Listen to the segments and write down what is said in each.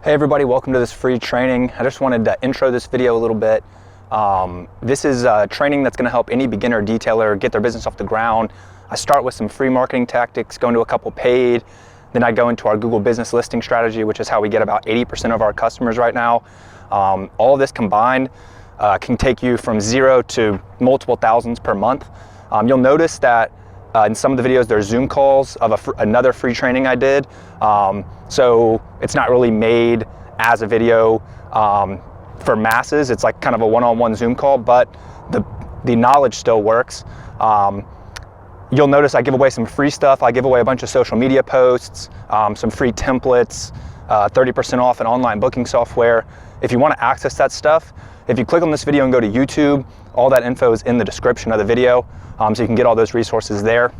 Hey everybody, welcome to this free training. I just wanted to intro this video a little bit. This is a training that's going to help any beginner detailer get their business off the ground. I start with some free marketing tactics, go into a couple paid, then I go into our Google business listing strategy, which is how we get about 80% of our customers right now. All of this combined can take you from zero to multiple thousands per month. You'll notice that in some of the videos, there's Zoom calls of another free training I did. So it's not really made as a video for masses. It's like kind of a one-on-one Zoom call, but the knowledge still works. You'll notice I give away some free stuff. I give away a bunch of social media posts, some free templates, 30% off an online booking software. If you want to access that stuff, if you click on this video and go to YouTube, all that info is in the description of the video, so you can get all those resources there.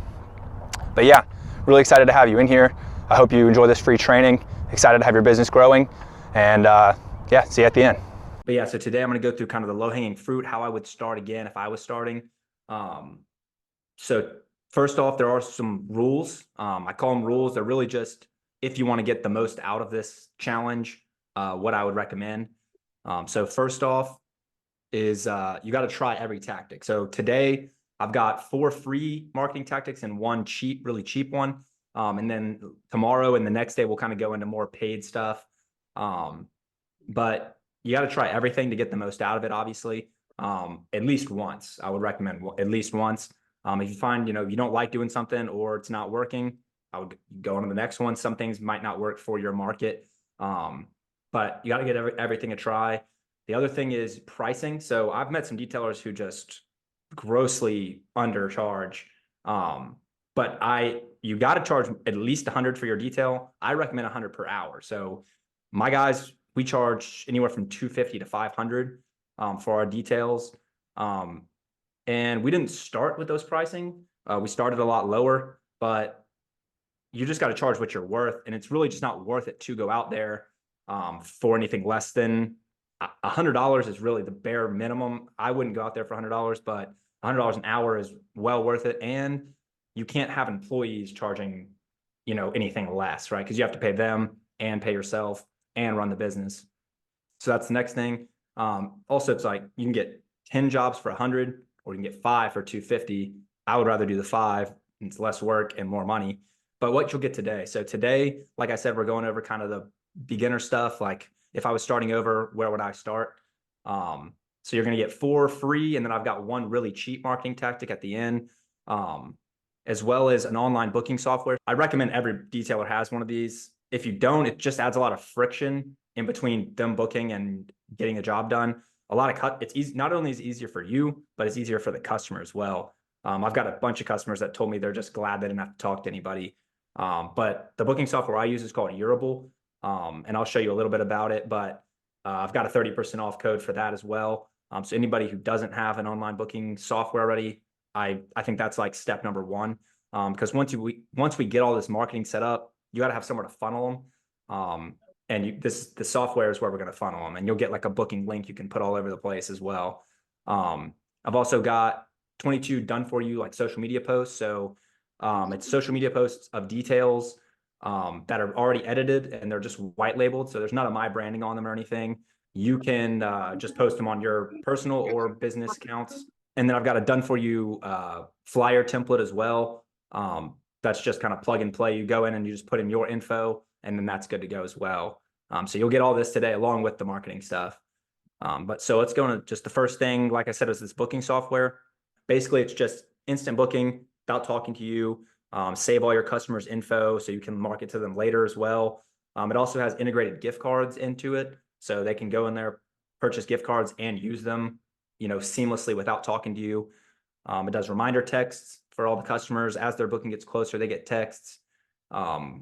But yeah, really excited to have you in here. I hope you enjoy this free training. Excited to have your business growing, and yeah, see you at the end. But yeah, so today I'm going to go through kind of the low-hanging fruit, how I would start again if I was starting. So first off, there are some rules. I call them rules. They're really just if you want to get the most out of this challenge, what I would recommend. So first off is you got to try every tactic. So today I've got 4 free marketing tactics and 1 cheap, really cheap one. And then tomorrow and the next day, we'll kind of go into more paid stuff. But you got to try everything to get the most out of it, obviously. At least once. I would recommend at least once. If you find, you don't like doing something or it's not working, I would go on to the next one. Some things might not work for your market. But you got to get everything a try. The other thing is pricing. So I've met some detailers who just grossly undercharge. But you got to charge at least 100 for your detail. I recommend 100 per hour. So my guys, we charge anywhere from 250 to 500 for our details. And we didn't start with those pricing. We started a lot lower, but you just got to charge what you're worth. And it's really just not worth it to go out there for anything less than $100 is really the bare minimum. I wouldn't go out there for $100, but $100 an hour is well worth it. And you can't have employees charging, anything less, right? Because you have to pay them and pay yourself and run the business. So that's the next thing. Also, it's like you can get 10 jobs for 100, or you can get 5 for 250. I would rather do the 5. It's less work and more money. But what you'll get today. So today, like I said, we're going over kind of the beginner stuff. Like if I was starting over, where would I start? So you're going to get 4 free, and then I've got 1 really cheap marketing tactic at the end, as well as an online booking software. I recommend every detailer has one of these. If you don't, it just adds a lot of friction in between them booking and getting a job done. It's easy. Not only is it easier for you, but it's easier for the customer as well. I've got a bunch of customers that told me they're just glad they didn't have to talk to anybody. But the booking software I use is called Eurable. And I'll show you a little bit about it, but I've got a 30% off code for that as well. So anybody who doesn't have an online booking software already, I think that's like step number 1. Because once we get all this marketing set up, you got to have somewhere to funnel them. And the software is where we're going to funnel them, and you'll get like a booking link you can put all over the place as well. I've also got 22 done for you like social media posts. So it's social media posts of details that are already edited, and they're just white labeled. So there's not a my branding on them or anything. You can just post them on your personal or business accounts. And then I've got a done for you flyer template as well. That's just kind of plug and play. You go in and you just put in your info, and then that's good to go as well. So you'll get all this today along with the marketing stuff. But so let's go into just the first thing, like I said, is this booking software. Basically, it's just instant booking without talking to you. Save all your customers' info so you can market to them later as well. It also has integrated gift cards into it, so they can go in there, purchase gift cards, and use them, seamlessly without talking to you. It does reminder texts for all the customers. As their booking gets closer, they get texts.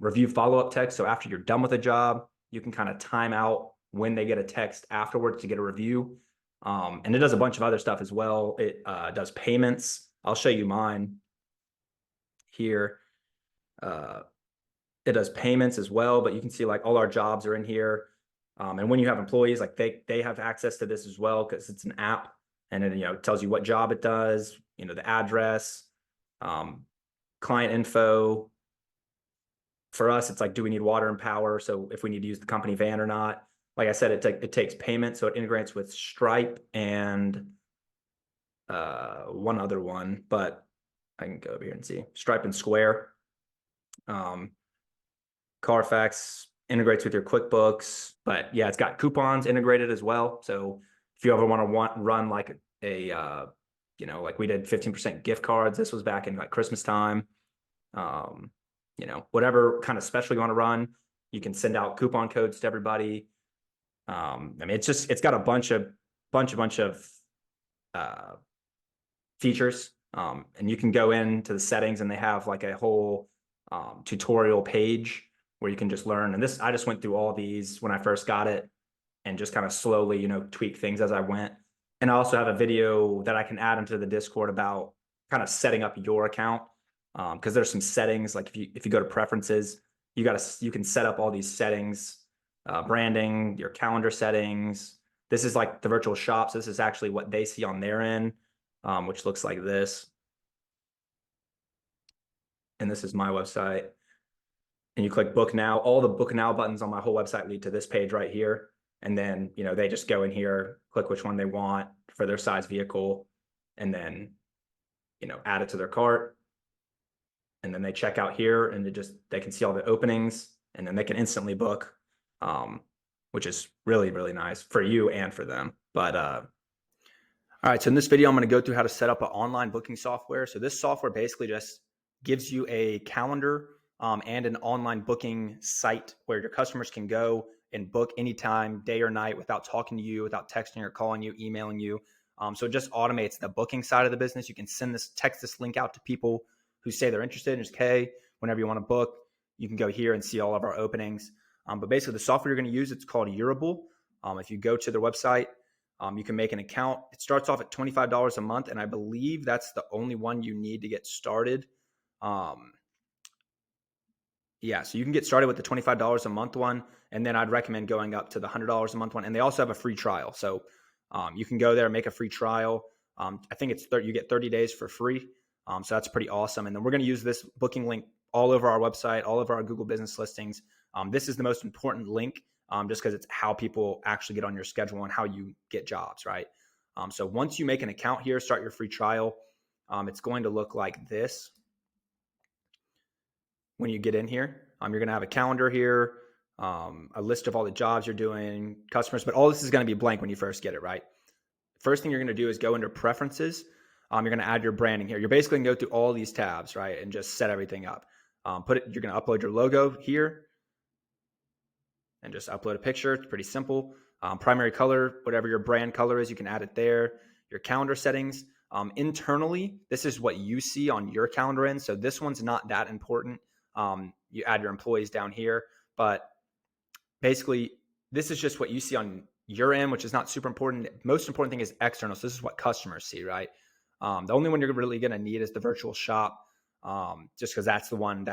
Review follow-up text. So after you're done with a job, you can kind of time out when they get a text afterwards to get a review. And it does a bunch of other stuff as well. It does payments. I'll show you mine here. It does payments as well, but you can see like all our jobs are in here. And when you have employees, like they have access to this as well, because it's an app, and it tells you what job it does, the address, client info, for us, it's like, do we need water and power? So if we need to use the company van or not. Like I said, it takes payment, so it integrates with Stripe and one other one, but I can go over here and see Stripe and Square. Carfax integrates with your QuickBooks, but yeah, it's got coupons integrated as well. So if you ever want to run like like we did 15% gift cards. This was back in like Christmas time. Whatever kind of special you want to run, you can send out coupon codes to everybody. It's got a bunch of features. And you can go into the settings and they have like a whole tutorial page where you can just learn. And this, I just went through all these when I first got it and just kind of slowly, tweak things as I went. And I also have a video that I can add into the Discord about kind of setting up your account. Because there's some settings, like if you go to preferences, you can set up all these settings, branding, your calendar settings. This is like the virtual shops. This is actually what they see on their end, which looks like this. And this is my website. And you click book now. All the book now buttons on my whole website lead to this page right here. And then, they just go in here, click which one they want for their size vehicle, and then, add it to their cart. And then they check out here and they can see all the openings, and then they can instantly book, which is really, really nice for you and for them. But, all right. So in this video, I'm going to go through how to set up an online booking software. So this software basically just gives you a calendar and an online booking site where your customers can go and book anytime, day or night, without talking to you, without texting or calling you, emailing you. So it just automates the booking side of the business. You can text this link out to people who say they're interested, and just, hey, whenever you want to book, you can go here and see all of our openings. But basically the software you're going to use, it's called Eurable. If you go to their website, you can make an account. It starts off at $25 a month, and I believe that's the only one you need to get started. So you can get started with the $25 a month one, and then I'd recommend going up to the $100 a month one. And they also have a free trial, so you can go there and make a free trial. I think you get 30 days for free, so that's pretty awesome. And then we're going to use this booking link all over our website, all of our Google business listings. This is the most important link, just because it's how people actually get on your schedule and how you get jobs, right? So once you make an account here, start your free trial, it's going to look like this. When you get in here, you're going to have a calendar here, a list of all the jobs you're doing, customers, but all this is going to be blank when you first get it, right? First thing you're going to do is go into preferences. You're going to add your branding here. You're basically going to go through all these tabs, right? And just set everything up. You're going to upload your logo here and just upload a picture. It's pretty simple. Primary color, whatever your brand color is, you can add it there. Your calendar settings. Internally, this is what you see on your calendar end. So this one's not that important. You add your employees down here, but basically this is just what you see on your end, which is not super important. Most important thing is external. So this is what customers see, right? The only one you're really going to need is the virtual shop, just because that's the one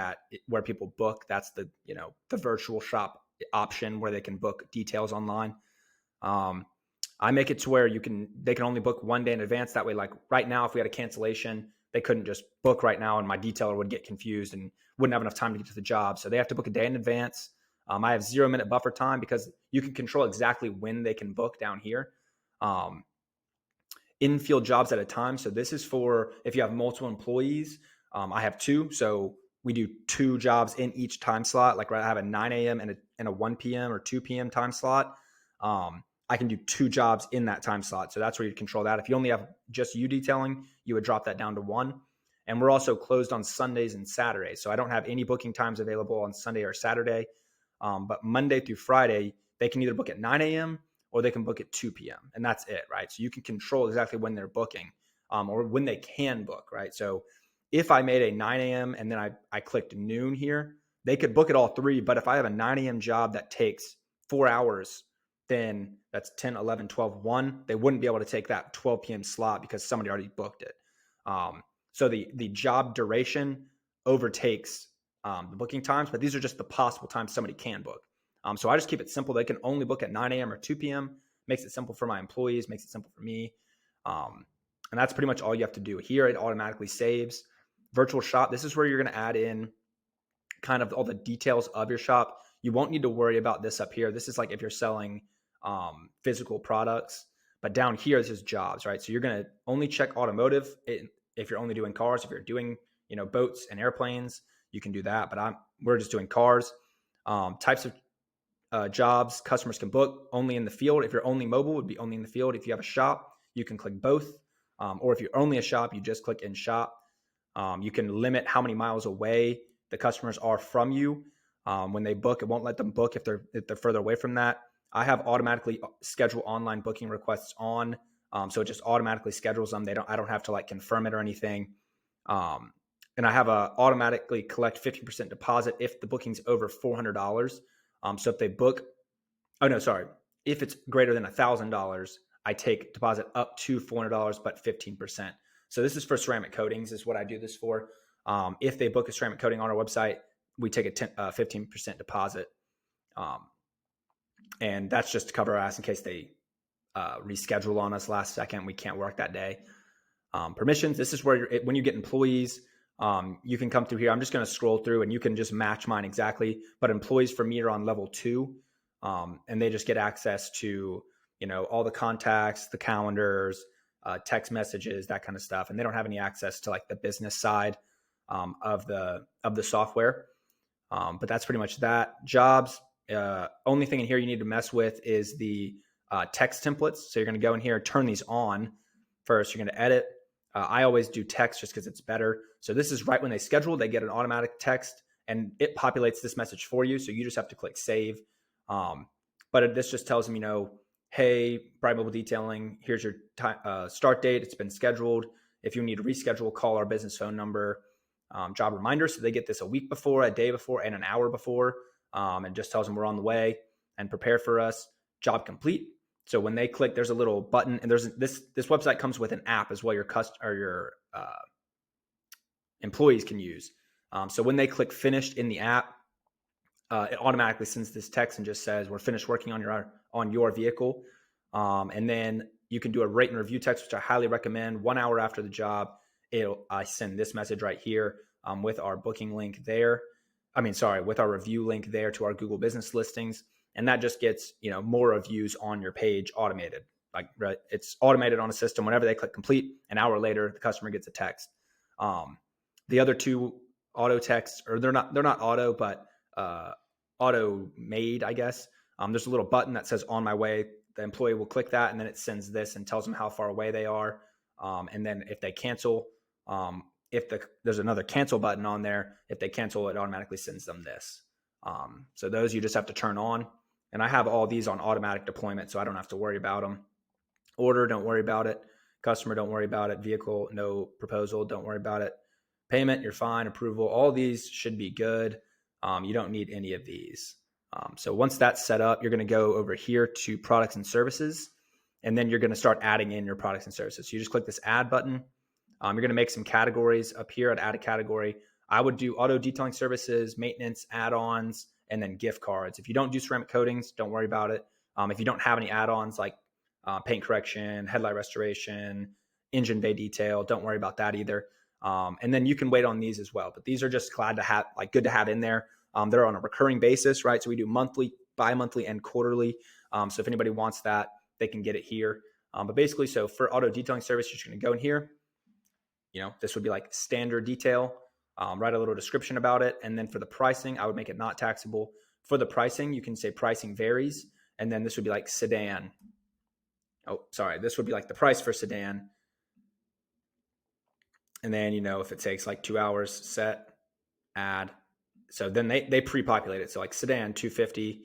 where people book. That's the virtual shop option where they can book details online. I make it to where they can only book 1 day in advance. That way, like right now, if we had a cancellation, they couldn't just book right now and my detailer would get confused and wouldn't have enough time to get to the job. So they have to book a day in advance. I have 0-minute buffer time because you can control exactly when they can book down here. In-field jobs at a time. So this is for if you have multiple employees. I have 2. So we do 2 jobs in each time slot. Like I have a 9 a.m. and a 1 p.m. or 2 p.m. time slot. I can do 2 jobs in that time slot. So that's where you control that. If you only have just you detailing, you would drop that down to 1. And we're also closed on Sundays and Saturdays. So I don't have any booking times available on Sunday or Saturday. But Monday through Friday, they can either book at 9 a.m. or they can book at 2 p.m. And that's it, right? So you can control exactly when they're booking or when they can book, right? So if I made a 9 a.m. and then I clicked noon here, they could book at all 3. But if I have a 9 a.m. job that takes 4 hours, then that's 10, 11, 12, 1. They wouldn't be able to take that 12 p.m. slot because somebody already booked it. So the job duration overtakes the booking times, but these are just the possible times somebody can book. So I just keep it simple. They can only book at 9 a.m. or 2 p.m. Makes it simple for my employees, makes it simple for me. And that's pretty much all you have to do. Here, it automatically saves. Virtual shop, this is where you're going to add in kind of all the details of your shop. You won't need to worry about this up here. This is like if you're selling physical products, but down here, this is jobs, right? So you're going to only check automotive if you're only doing cars. If you're doing, boats and airplanes, you can do that. But we're just doing cars. Types of jobs customers can book only in the field. If you're only mobile, it would be only in the field. If you have a shop, you can click both. Or if you're only a shop, you just click in shop. You can limit how many miles away the customers are from you. When they book, it won't let them book if they're further away from that. I have automatically schedule online booking requests on, so it just automatically schedules them. I don't have to like confirm it or anything. And I have a automatically collect 50% deposit if the booking's over $400. So if they book, if it's greater than $1,000, I take deposit up to $400, but 15%. So this is for ceramic coatings is what I do this for. If they book a ceramic coating on our website, we take a 15% deposit. And that's just to cover our ass in case they reschedule on us last second. We can't work that day. Permissions. This is where when you get employees, you can come through here. I'm just going to scroll through and you can just match mine exactly. But employees for me are on level 2, and they just get access to, all the contacts, the calendars, text messages, that kind of stuff. And they don't have any access to like the business side of the software. But that's pretty much that. Jobs. Only thing in here you need to mess with is the text templates. So you're going to go in here, turn these on first. You're going to edit. I always do text just because it's better. So this is right when they schedule, they get an automatic text and it populates this message for you. So you just have to click save. But this just tells them, hey, Bright Mobile Detailing, here's your start date. It's been scheduled. If you need to reschedule, call our business phone number. Job reminder. So they get this a week before, a day before, and an hour before. And just tells them we're on the way and prepare for us. Job complete. So when they click, there's a little button, and there's this website comes with an app as well. Your employees can use. So when they click finished in the app, it automatically sends this text and just says we're finished working on your vehicle. And then you can do a rate and review text, which I highly recommend. 1 hour after the job, I send this message right here with our booking link there. With our review link there to our Google business listings. And that just gets, more reviews on your page automated. Right, it's automated on a system. Whenever they click complete, an hour later, the customer gets a text. The other two auto texts, or they're not auto, but auto made, I guess. There's a little button that says on my way. The employee will click that, and then it sends this and tells them how far away they are. And then if they cancel, there's another cancel button on there. If they cancel, it automatically sends them this. So those you just have to turn on. And I have all these on automatic deployment, so I don't have to worry about them. Order, don't worry about it. Customer, don't worry about it. Vehicle, no proposal, don't worry about it. Payment, you're fine. Approval, all these should be good. You don't need any of these. So once that's set up, you're going to go over here to products and services, and then you're going to start adding in your products and services. So you just click this add button. You're going to make some categories up here. I'd add a category. I would do auto detailing services, maintenance, add-ons, and then gift cards. If you don't do ceramic coatings, don't worry about it. If you don't have any add-ons like paint correction, headlight restoration, engine bay detail, don't worry about that either. And then you can wait on these as well. But these are just good to have in there. They're on a recurring basis, right? So we do monthly, bi-monthly, and quarterly. So if anybody wants that, they can get it here. But basically, so for auto detailing service, you're just going to go in here. This would be like standard detail. Write a little description about it. And then for the pricing, I would make it not taxable. For the pricing, you can say pricing varies. And then this would be like sedan. This would be like the price for sedan. And then, if it takes like 2 hours, set, add. So then they pre-populate it. So like sedan, 250,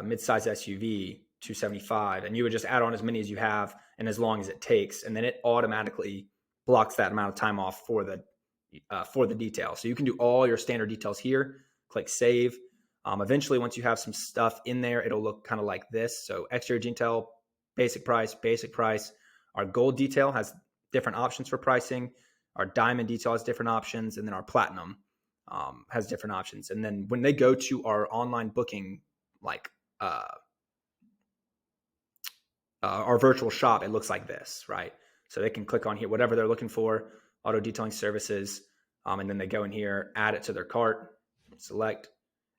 mid-size SUV, 275. And you would just add on as many as you have and as long as it takes. And then it automatically blocks that amount of time off for the detail. So you can do all your standard details here. Click save. Eventually, once you have some stuff in there, it'll look kind of like this. So exterior detail, basic price. Our gold detail has different options for pricing. Our diamond detail has different options. And then our platinum has different options. And then when they go to our online booking, like our virtual shop, it looks like this, right? So they can click on here, whatever they're looking for, auto detailing services. And then they go in here, add it to their cart. select,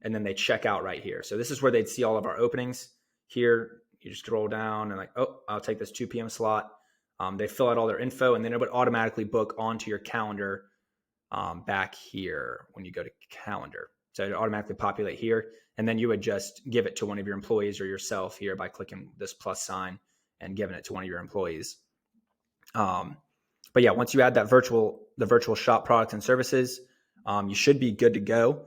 and then they check out right here. So this is where they'd see all of our openings. Here, you just scroll down and like, oh, I'll take this 2 p.m. slot. They fill out all their info, and then it would automatically book onto your calendar back here when you go to calendar. So it automatically populate here, and then you would just give it to one of your employees or yourself here by clicking this plus sign and giving it to one of your employees. But yeah, once you add that the virtual shop products and services, you should be good to go.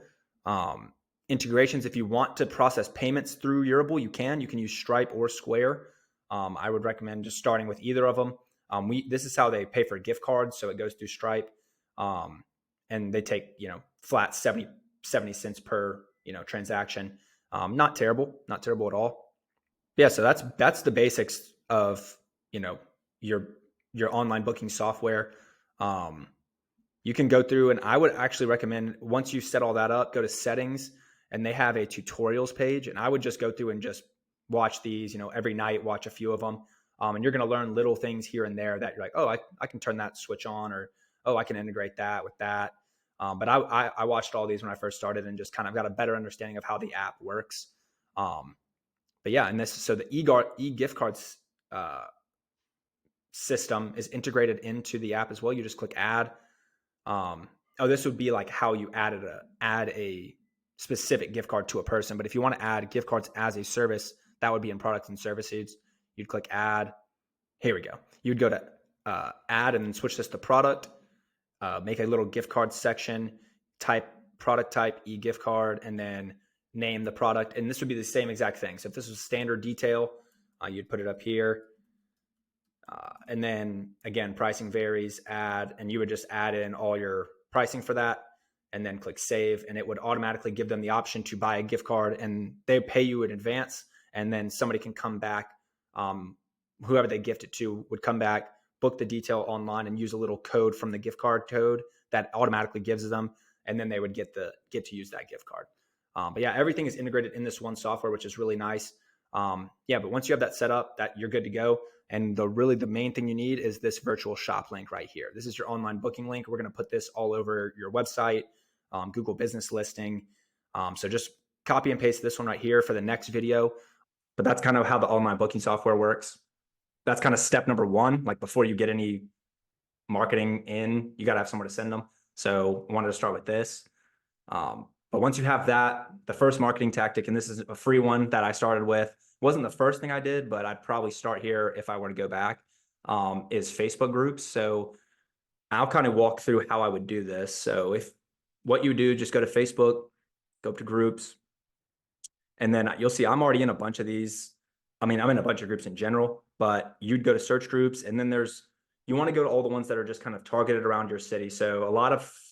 Integrations, if you want to process payments through Eurable, you can use Stripe or Square. I would recommend just starting with either of them. This is how they pay for gift cards. So it goes through Stripe. And they take, flat 70 cents per, transaction. Not terrible at all. Yeah. So that's the basics of, your online booking software. You can go through, and I would actually recommend, once you set all that up, go to settings, and they have a tutorials page. And I would just go through and just watch these, every night, watch a few of them. And you're going to learn little things here and there that you're like, oh, I can turn that switch on, or, oh, I can integrate that with that. But I watched all these when I first started and just kind of got a better understanding of how the app works. But yeah, and so the e-gift cards system is integrated into the app as well. You just click add. This would be like how you add a specific gift card to a person. But if you want to add gift cards as a service, that would be in products and services. You'd click add. Here we go. You'd go to add and then switch this to product. Make a little gift card section, type product type, e-gift card, and then name the product. And this would be the same exact thing. So if this was standard detail, you'd put it up here. And then again, pricing varies, add, and you would just add in all your pricing for that and then click save. And it would automatically give them the option to buy a gift card, and they pay you in advance. And then somebody can come back, whoever they gift it to would come back, book the detail online, and use a little code from the gift card code that automatically gives them. And then they would get to use that gift card. But yeah, everything is integrated in this one software, which is really nice. But once you have that set up, that you're good to go. And the main thing you need is this virtual shop link right here. This is your online booking link. We're going to put this all over your website, Google Business Listing. So just copy and paste this one right here for the next video. But that's kind of how the online booking software works. That's kind of step number one. Like before you get any marketing in, you got to have somewhere to send them. So I wanted to start with this. But once you have that, the first marketing tactic, and this is a free one that I started with, wasn't the first thing I did, but I'd probably start here if I were to go back, is Facebook groups. So I'll kind of walk through how I would do this. So if what you do, just go to Facebook, go up to groups, and then you'll see I'm already in a bunch of these. I mean, I'm in a bunch of groups in general, but you'd go to search groups, and then you want to go to all the ones that are just kind of targeted around your city. So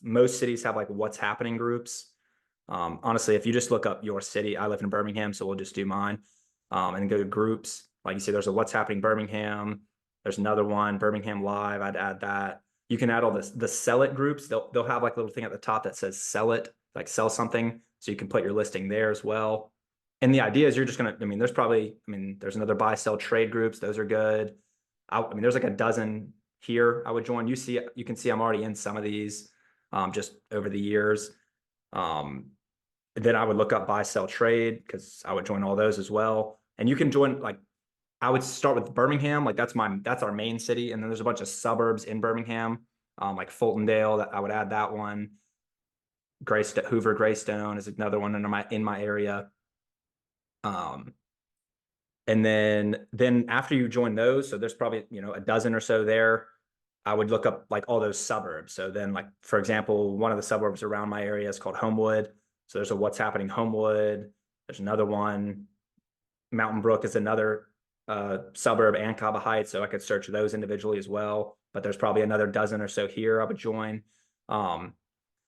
most cities have like what's happening groups. Honestly, if you just look up your city, I live in Birmingham, so we'll just do mine. And then go to groups. Like you see, there's a what's happening Birmingham. There's another one, Birmingham Live. I'd add that. You can add all this, the sell it groups. They'll have like a little thing at the top that says sell it, like sell something. So you can put your listing there as well. And the idea is you're just going to, there's another buy, sell, trade groups. Those are good. There's like a dozen here I would join. You can see I'm already in some of these just over the years. Then I would look up buy, sell, trade, because I would join all those as well. And you can join, like, I would start with Birmingham, like that's our main city. And then there's a bunch of suburbs in Birmingham, like Fultondale, that I would add that one. Hoover Greystone is another one in my area. And then after you join those, so there's probably, a dozen or so there, I would look up like all those suburbs. So then, like, for example, one of the suburbs around my area is called Homewood. So there's a what's happening Homewood. There's another one. Mountain Brook is another suburb, and Cava Heights. So I could search those individually as well. But there's probably another dozen or so here I would join. And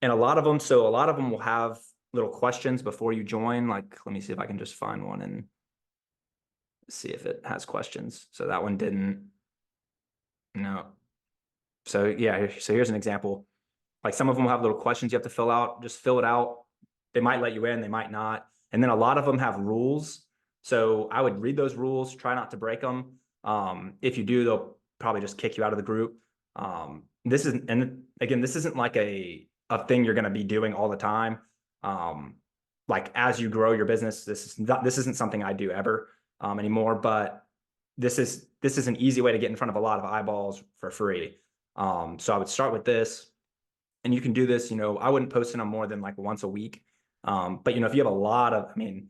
a lot of them will have little questions before you join. Like, let me see if I can just find one and see if it has questions. So that one didn't. No. So yeah, so here's an example. Like some of them will have little questions you have to fill out. Just fill it out. They might let you in, they might not. And then a lot of them have rules. So I would read those rules, try not to break them. If you do, they'll probably just kick you out of the group. This isn't like a thing you're going to be doing all the time. Like as you grow your business, this isn't something I do ever anymore, but this is an easy way to get in front of a lot of eyeballs for free. So I would start with this, and you can do this, I wouldn't post it on more than like once a week. But if you have a lot of, I mean,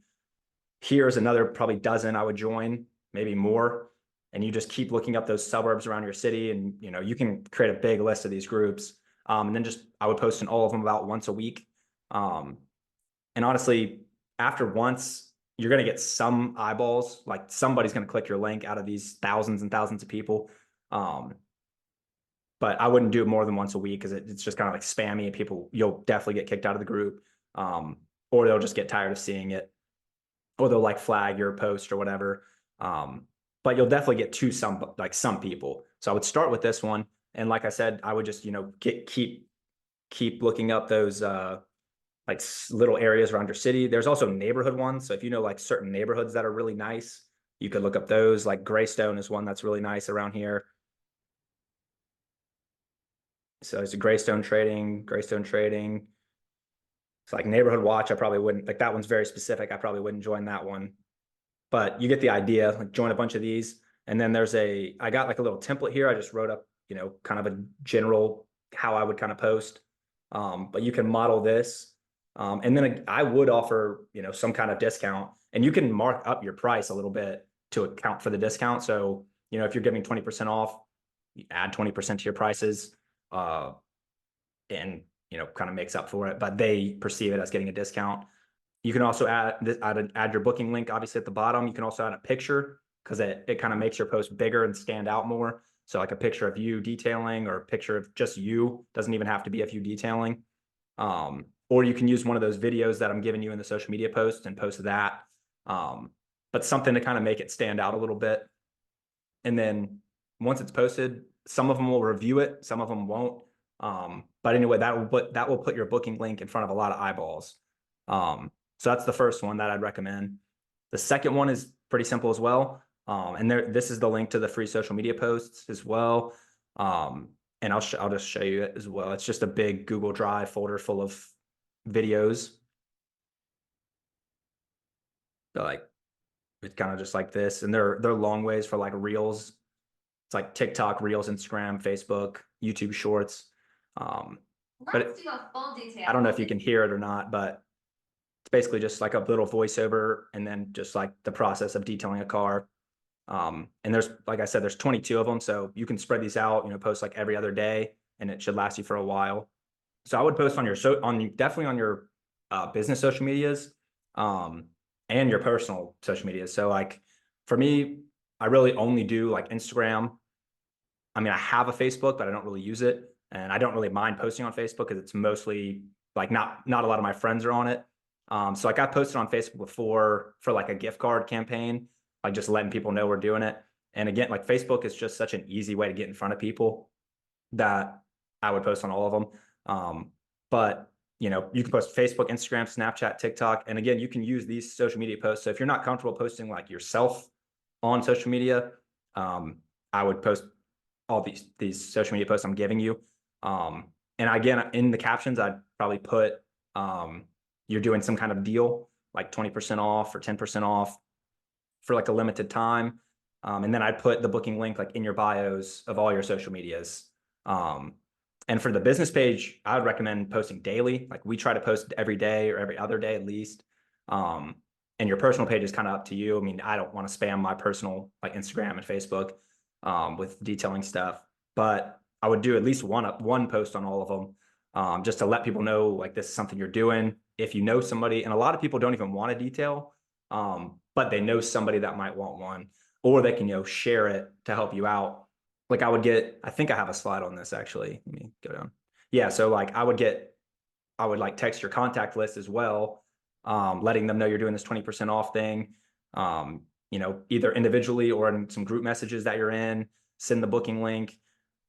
here's another probably dozen I would join, maybe more. And you just keep looking up those suburbs around your city, and you can create a big list of these groups. And then I would post in all of them about once a week. And honestly, after once, you're going to get some eyeballs. Like somebody's going to click your link out of these thousands and thousands of people. But I wouldn't do it more than once a week because it's just kind of like spammy, and you'll definitely get kicked out of the group, or they'll just get tired of seeing it, or they'll like flag your post or whatever. But you'll definitely get to some people. So I would start with this one, and like I said, I would just keep looking up those like little areas around your city. There's also neighborhood ones. So if you know like certain neighborhoods that are really nice, you could look up those. Like Greystone is one that's really nice around here. So it's a Greystone Trading. It's like Neighborhood Watch. I probably wouldn't, like, that one's very specific. I probably wouldn't join that one, but you get the idea. Like join a bunch of these. And then I got like a little template here. I just wrote up, kind of a general how I would kind of post. But you can model this. And then I would offer, some kind of discount, and you can mark up your price a little bit to account for the discount. So, if you're giving 20% off, you add 20% to your prices, and, kind of makes up for it, but they perceive it as getting a discount. You can also add your booking link, obviously at the bottom. You can also add a picture because it kind of makes your post bigger and stand out more. So like a picture of you detailing, or a picture of just you, doesn't even have to be of you detailing. Or you can use one of those videos that I'm giving you in the social media post and post that. But something to kind of make it stand out a little bit. And then once it's posted, some of them will review it, some of them won't. But anyway, that will put your booking link in front of a lot of eyeballs. So that's the first one that I'd recommend. The second one is pretty simple as well. And this is the link to the free social media posts as well. And I'll just show you it as well. It's just a big Google Drive folder full of videos. So like, it's kind of just like this, and they're long ways for like Reels. It's like TikTok, Reels, Instagram, Facebook, YouTube Shorts. But I don't know if you can hear it or not, but it's basically just like a little voiceover, and then just like the process of detailing a car. And like I said, there's 22 of them, so you can spread these out, post like every other day, and it should last you for a while. So I would post definitely on your business social medias, and your personal social media. So like for me, I really only do like Instagram. I mean, I have a Facebook, but I don't really use it. And I don't really mind posting on Facebook because it's mostly like not a lot of my friends are on it. So like I posted on Facebook before for like a gift card campaign, like just letting people know we're doing it. And again, like Facebook is just such an easy way to get in front of people that I would post on all of them. But you can post Facebook, Instagram, Snapchat, TikTok. And again, you can use these social media posts. So if you're not comfortable posting like yourself on social media, I would post all these social media posts I'm giving you. And again, in the captions, I'd probably put, you're doing some kind of deal, like 20% off or 10% off for like a limited time. And then I'd put the booking link like in your bios of all your social medias. And for the business page, I would recommend posting daily. Like we try to post every day or every other day at least. And your personal page is kind of up to you. I mean, I don't want to spam my personal like Instagram and Facebook with detailing stuff, but I would do at least one post on all of them, just to let people know like this is something you're doing. If you know somebody, and a lot of people don't even want a detail, but they know somebody that might want one, or they can share it to help you out. Like I think I have a slide on this actually. Let me go down. Yeah, so like I would like text your contact list as well, letting them know you're doing this 20% off thing. Either individually or in some group messages that you're in, send the booking link.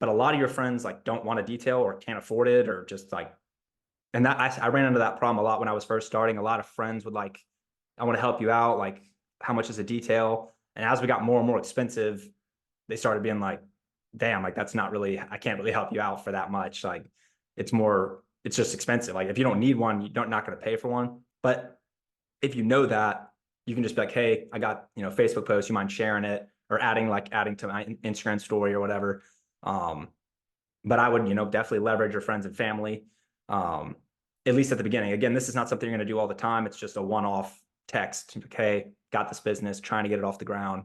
But a lot of your friends like don't want a detail or can't afford it, or just like, and that I ran into that problem a lot when I was first starting. A lot of friends would like, I want to help you out. Like, how much is a detail? And as we got more and more expensive, they started being like, damn, like that's not really, I can't really help you out for that much. Like it's more it's just expensive. Like if you don't need one, you're not going to pay for one. But if you know that, you can just be like, hey, I got, Facebook post, you mind sharing it or adding to my Instagram story or whatever. But I would, definitely leverage your friends and family. At least at the beginning. Again, this is not something you're going to do all the time. It's just a one-off text. Okay, got this business, trying to get it off the ground,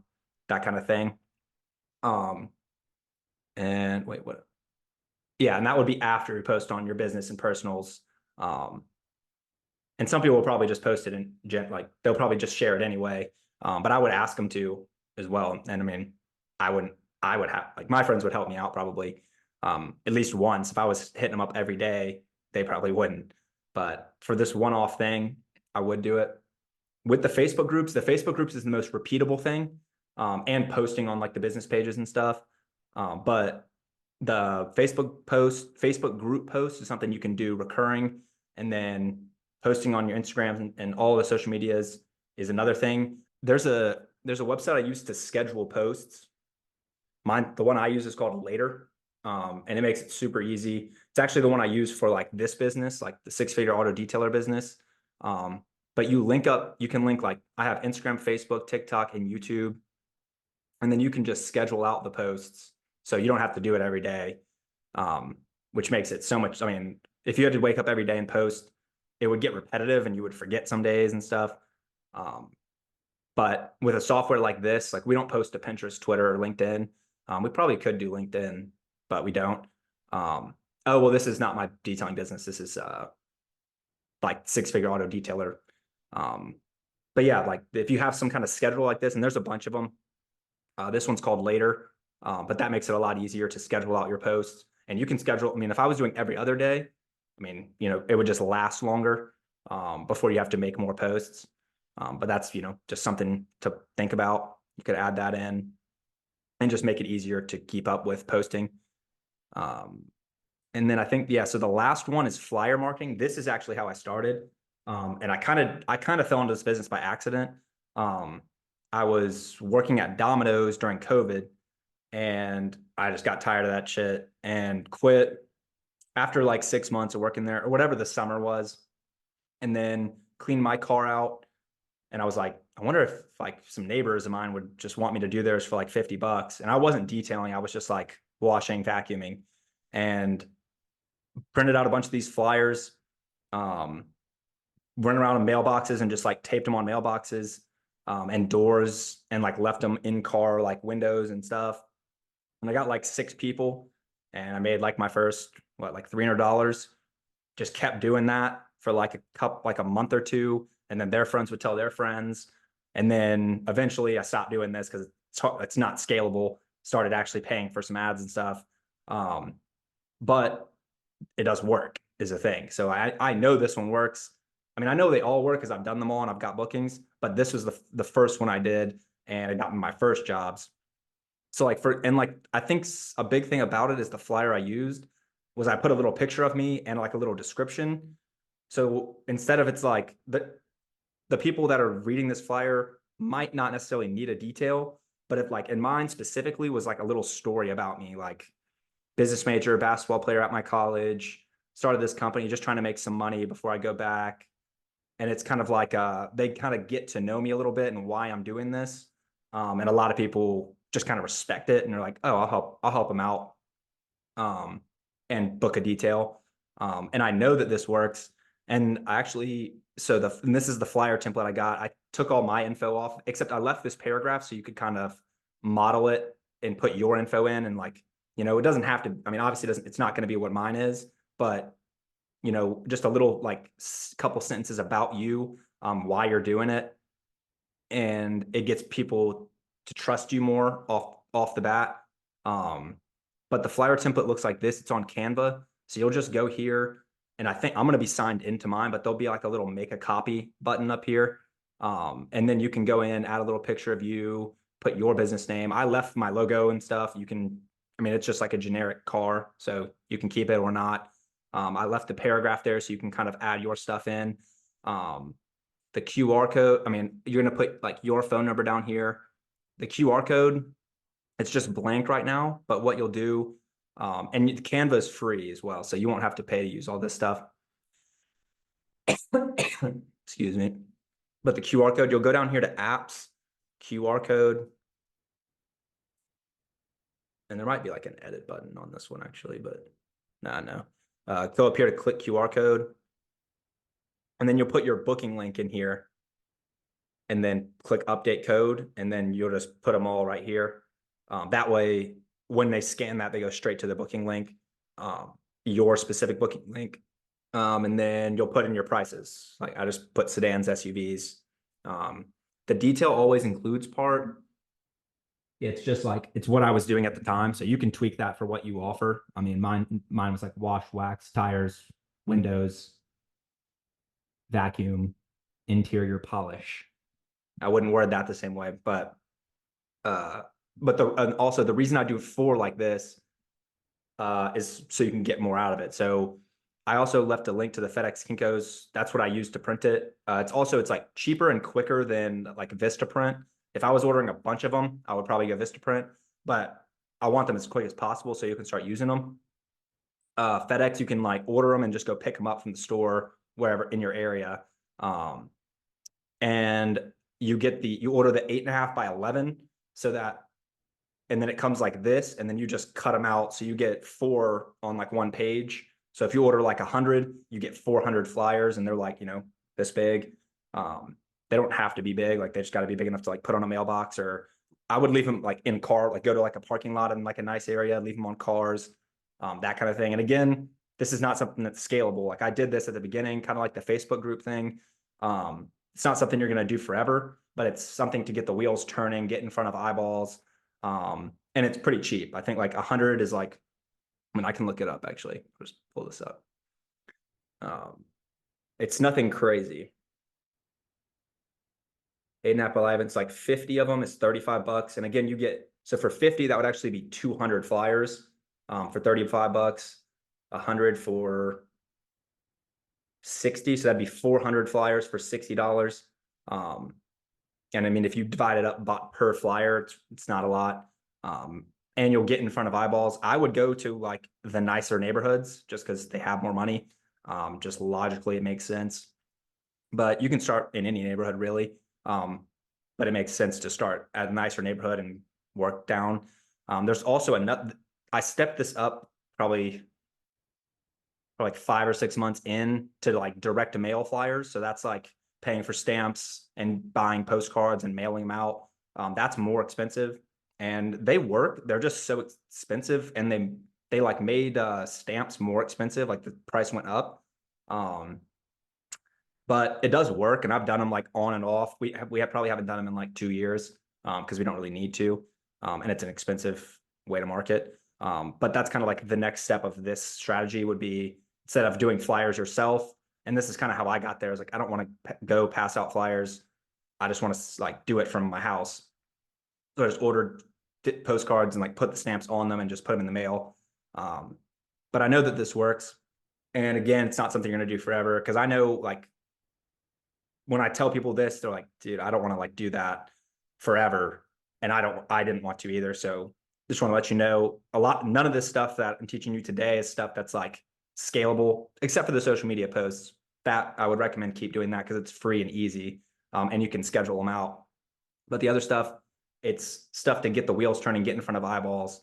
that kind of thing. And wait, what? Yeah, and that would be after you post on your business and personals. And some people will probably just post it and like they'll probably just share it anyway. But I would ask them to as well. And I mean, I would have like my friends would help me out probably at least once. If I was hitting them up every day, they probably wouldn't. But for this one-off thing, I would do it. With the Facebook groups is the most repeatable thing, and posting on like the business pages and stuff. But the Facebook group post is something you can do recurring, and then posting on your Instagram and all the social medias is another thing. There's a website I use to schedule posts. The one I use is called Later, and it makes it super easy. It's actually the one I use for like this business, like the six-figure auto detailer business. But you can link like I have Instagram, Facebook, TikTok, and YouTube, and then you can just schedule out the posts so you don't have to do it every day, which makes it so much. I mean, if you had to wake up every day and post, it would get repetitive and you would forget some days and stuff. But with a software like this, like we don't post to Pinterest, Twitter, or LinkedIn. We probably could do LinkedIn, but we don't. Oh, well, this is not my detailing business. This is like six-figure auto detailer. But yeah, like if you have some kind of schedule like this, and there's a bunch of them, this one's called Later, but that makes it a lot easier to schedule out your posts. And you can schedule, I mean, if I was doing every other day, I mean, it would just last longer before you have to make more posts. But that's, just something to think about. You could add that in and just make it easier to keep up with posting. And then I think, yeah, so the last one is flyer marketing. This is actually how I started. And I kind of fell into this business by accident. I was working at Domino's during COVID, and I just got tired of that shit and quit after like 6 months of working there or whatever the summer was, and then cleaned my car out. And I was like, I wonder if like some neighbors of mine would just want me to do theirs for like $50. And I wasn't detailing. I was just like washing, vacuuming, and printed out a bunch of these flyers, went around in mailboxes and just like taped them on mailboxes, and doors, and like left them in car, like windows and stuff. And I got like 6 people, and I made like my first, like $300. Just kept doing that for like a month or two. And then their friends would tell their friends. And then eventually I stopped doing this because it's not scalable. Started actually paying for some ads and stuff. But it does work is a thing. So I know this one works. I mean, I know they all work because I've done them all and I've got bookings, but this was the first one I did, and I got my first jobs. So like I think a big thing about it is the flyer I used was I put a little picture of me and like a little description. So instead of, it's like the people that are reading this flyer might not necessarily need a detail, but if like in mine specifically was like a little story about me, like business major, basketball player at my college, started this company, just trying to make some money before I go back. And it's kind of like they kind of get to know me a little bit and why I'm doing this. And a lot of people just kind of respect it, and they're like, oh, I'll help them out, and book a detail. And I know that this works. And I actually, and this is the flyer template I got. I took all my info off, except I left this paragraph so you could kind of model it and put your info in. And like, it doesn't have to, I mean, obviously it's not going to be what mine is, but just a little like couple sentences about you, why you're doing it. And it gets people to trust you more off the bat. But the flyer template looks like this. It's on Canva. So you'll just go here, and I think I'm going to be signed into mine, but there'll be like a little make a copy button up here. And then you can go in, add a little picture of you, put your business name. I left my logo and stuff. I mean, it's just like a generic car, so you can keep it or not. I left the paragraph there so you can kind of add your stuff in. The QR code, I mean, you're going to put like your phone number down here. The QR code, it's just blank right now, but what you'll do, And Canva is free as well, so you won't have to pay to use all this stuff. Excuse me. But the QR code, you'll go down here to apps, QR code. And there might be like an edit button on this one actually, but no. Go up here to click QR code. And then you'll put your booking link in here. And then click update code. And then you'll just put them all right here. That way, when they scan that, they go straight to the booking link, your specific booking link. And then you'll put in your prices. Like I just put sedans, SUVs. The detail always includes part. It's just like, it's what I was doing at the time. So you can tweak that for what you offer. I mean, mine was like wash, wax, tires, windows, vacuum, interior polish. I wouldn't word that the same way, but also the reason I do 4 like this is so you can get more out of it. So I also left a link to the FedEx Kinko's. That's what I use to print it. It's like cheaper and quicker than like Vistaprint. If I was ordering a bunch of them, I would probably go Vistaprint, but I want them as quick as possible so you can start using them. FedEx, you can like order them and just go pick them up from the store wherever in your area. And you order the 8.5 by 11 so that, and then it comes like this, and then you just cut them out. So you get 4 on like one page. So if you order like 100, you get 400 flyers, and they're like, this big. They don't have to be big. Like they just got to be big enough to like put on a mailbox, or I would leave them like in car, like go to like a parking lot in like a nice area, leave them on cars, that kind of thing. And again, this is not something that's scalable. Like I did this at the beginning, kind of like the Facebook group thing. It's not something you're going to do forever, but it's something to get the wheels turning, get in front of eyeballs. And it's pretty cheap. I think like 100 is like, I mean, I can look it up actually. I'll just pull this up. It's nothing crazy. 8.5 by 11, it's like 50 of them is $35. And again, so for 50, that would actually be 200 flyers for $35, 100 for 60. So that'd be 400 flyers for $60. And I mean, if you divide it up per flyer, it's not a lot. And you'll get in front of eyeballs. I would go to like the nicer neighborhoods just because they have more money. Just logically, it makes sense. But you can start in any neighborhood really. But it makes sense to start at a nicer neighborhood and work down. There's also I stepped this up probably for like 5 or 6 months in to like direct to mail flyers. So that's like paying for stamps and buying postcards and mailing them out. That's more expensive, and they work. They're just so expensive, and they like made stamps more expensive. Like the price went up. But it does work, and I've done them like on and off. We probably haven't done them in like 2 years because we don't really need to, and it's an expensive way to market. But that's kind of like the next step of this strategy would be, instead of doing flyers yourself, and this is kind of how I got there. Is like I don't want to go pass out flyers. I just want to like do it from my house. So I just ordered postcards and like put the stamps on them and just put them in the mail. But I know that this works. And again, it's not something you're going to do forever, because I know like when I tell people this, they're like, dude, I don't want to like do that forever. And I didn't want to either. So just want to let you know, none of this stuff that I'm teaching you today is stuff that's like scalable, except for the social media posts. That I would recommend keep doing that because it's free and easy, and you can schedule them out. But the other stuff, it's stuff to get the wheels turning, get in front of eyeballs.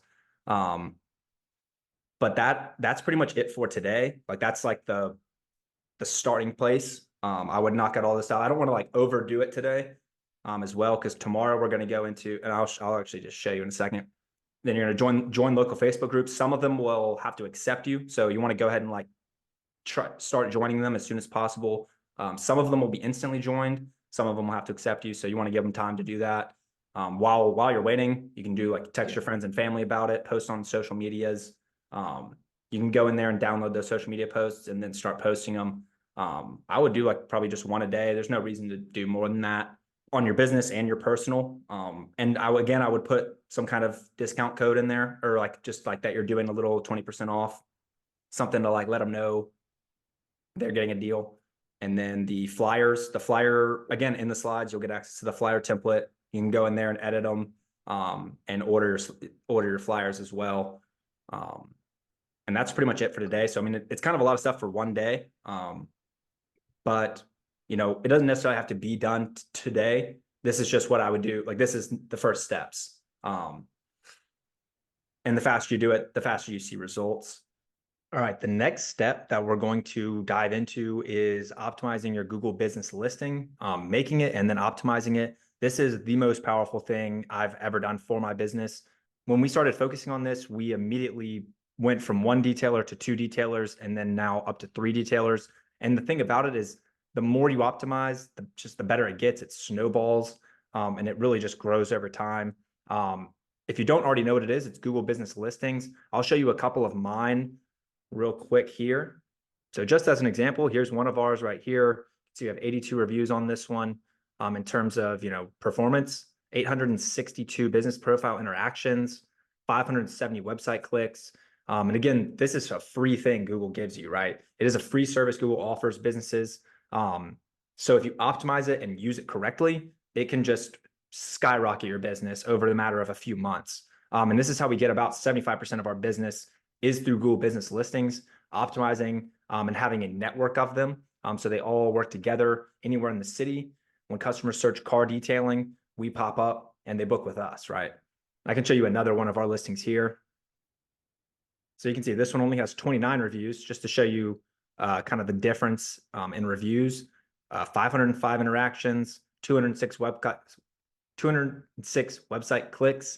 But that's pretty much it for today. Like that's like the starting place. I would knock out all this out. I don't want to like overdo it today as well, because tomorrow we're going to go into, and I'll actually just show you in a second. Then you're going to join local Facebook groups. Some of them will have to accept you, so you want to go ahead and like start joining them as soon as possible. Some of them will be instantly joined. Some of them will have to accept you, so you want to give them time to do that. While you're waiting, you can do like text your friends and family about it, post on social medias. You can go in there and download those social media posts and then start posting them. I would do like probably just one a day. There's no reason to do more than that on your business and your personal. And I would put some kind of discount code in there, or like just like that you're doing a little 20% off, something to like let them know they're getting a deal. And then the flyer, again, in the slides, you'll get access to the flyer template. You can go in there and edit them, and order your flyers as well. And that's pretty much it for today. So, I mean, it's kind of a lot of stuff for one day. But, you know, it doesn't necessarily have to be done today. This is just what I would do. Like, this is the first steps. And the faster you do it, the faster you see results. All right, the next step that we're going to dive into is optimizing your Google business listing, making it and then optimizing it. This is the most powerful thing I've ever done for my business. When we started focusing on this, we immediately went from one detailer to two detailers and then now up to three detailers. And the thing about it is the more you optimize, just the better it gets. It snowballs and it really just grows over time. If you don't already know what it is, it's Google Business Listings. I'll show you a couple of mine real quick here. So just as an example, here's one of ours right here. So you have 82 reviews on this one. In terms of, you know, performance, 862 business profile interactions, 570 website clicks. And again, this is a free thing Google gives you, right? It is a free service Google offers businesses. So if you optimize it and use it correctly, it can just skyrocket your business over the matter of a few months. And this is how we get about 75% of our business is through Google Business Listings, optimizing and having a network of them. So they all work together anywhere in the city. When customers search car detailing, we pop up and they book with us, right? I can show you another one of our listings here. So you can see this one only has 29 reviews, just to show you kind of the difference in reviews. 505 interactions, 206 website clicks.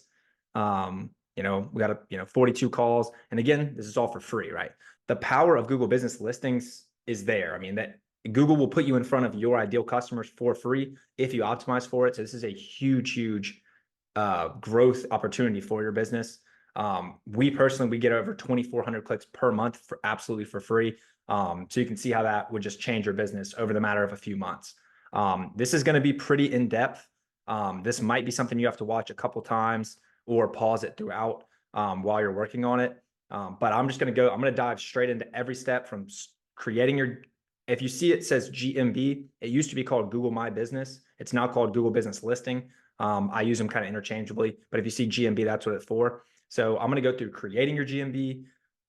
You know, we got 42 calls. And again, this is all for free, right? The power of Google Business Listings is there. I mean, that Google will put you in front of your ideal customers for free if you optimize for it. So this is a huge growth opportunity for your business. We personally, we get over 2,400 clicks per month for absolutely for free. So you can see how that would just change your business over the matter of a few months. This is going to be pretty in depth. This might be something you have to watch a couple times or pause it throughout while you're working on it. But I'm going to dive straight into every step from creating your, if you see it says GMB, it used to be called Google My Business. It's now called Google Business Listing. I use them kind of interchangeably, but if you see GMB, that's what it's for. So I'm going to go through creating your GMB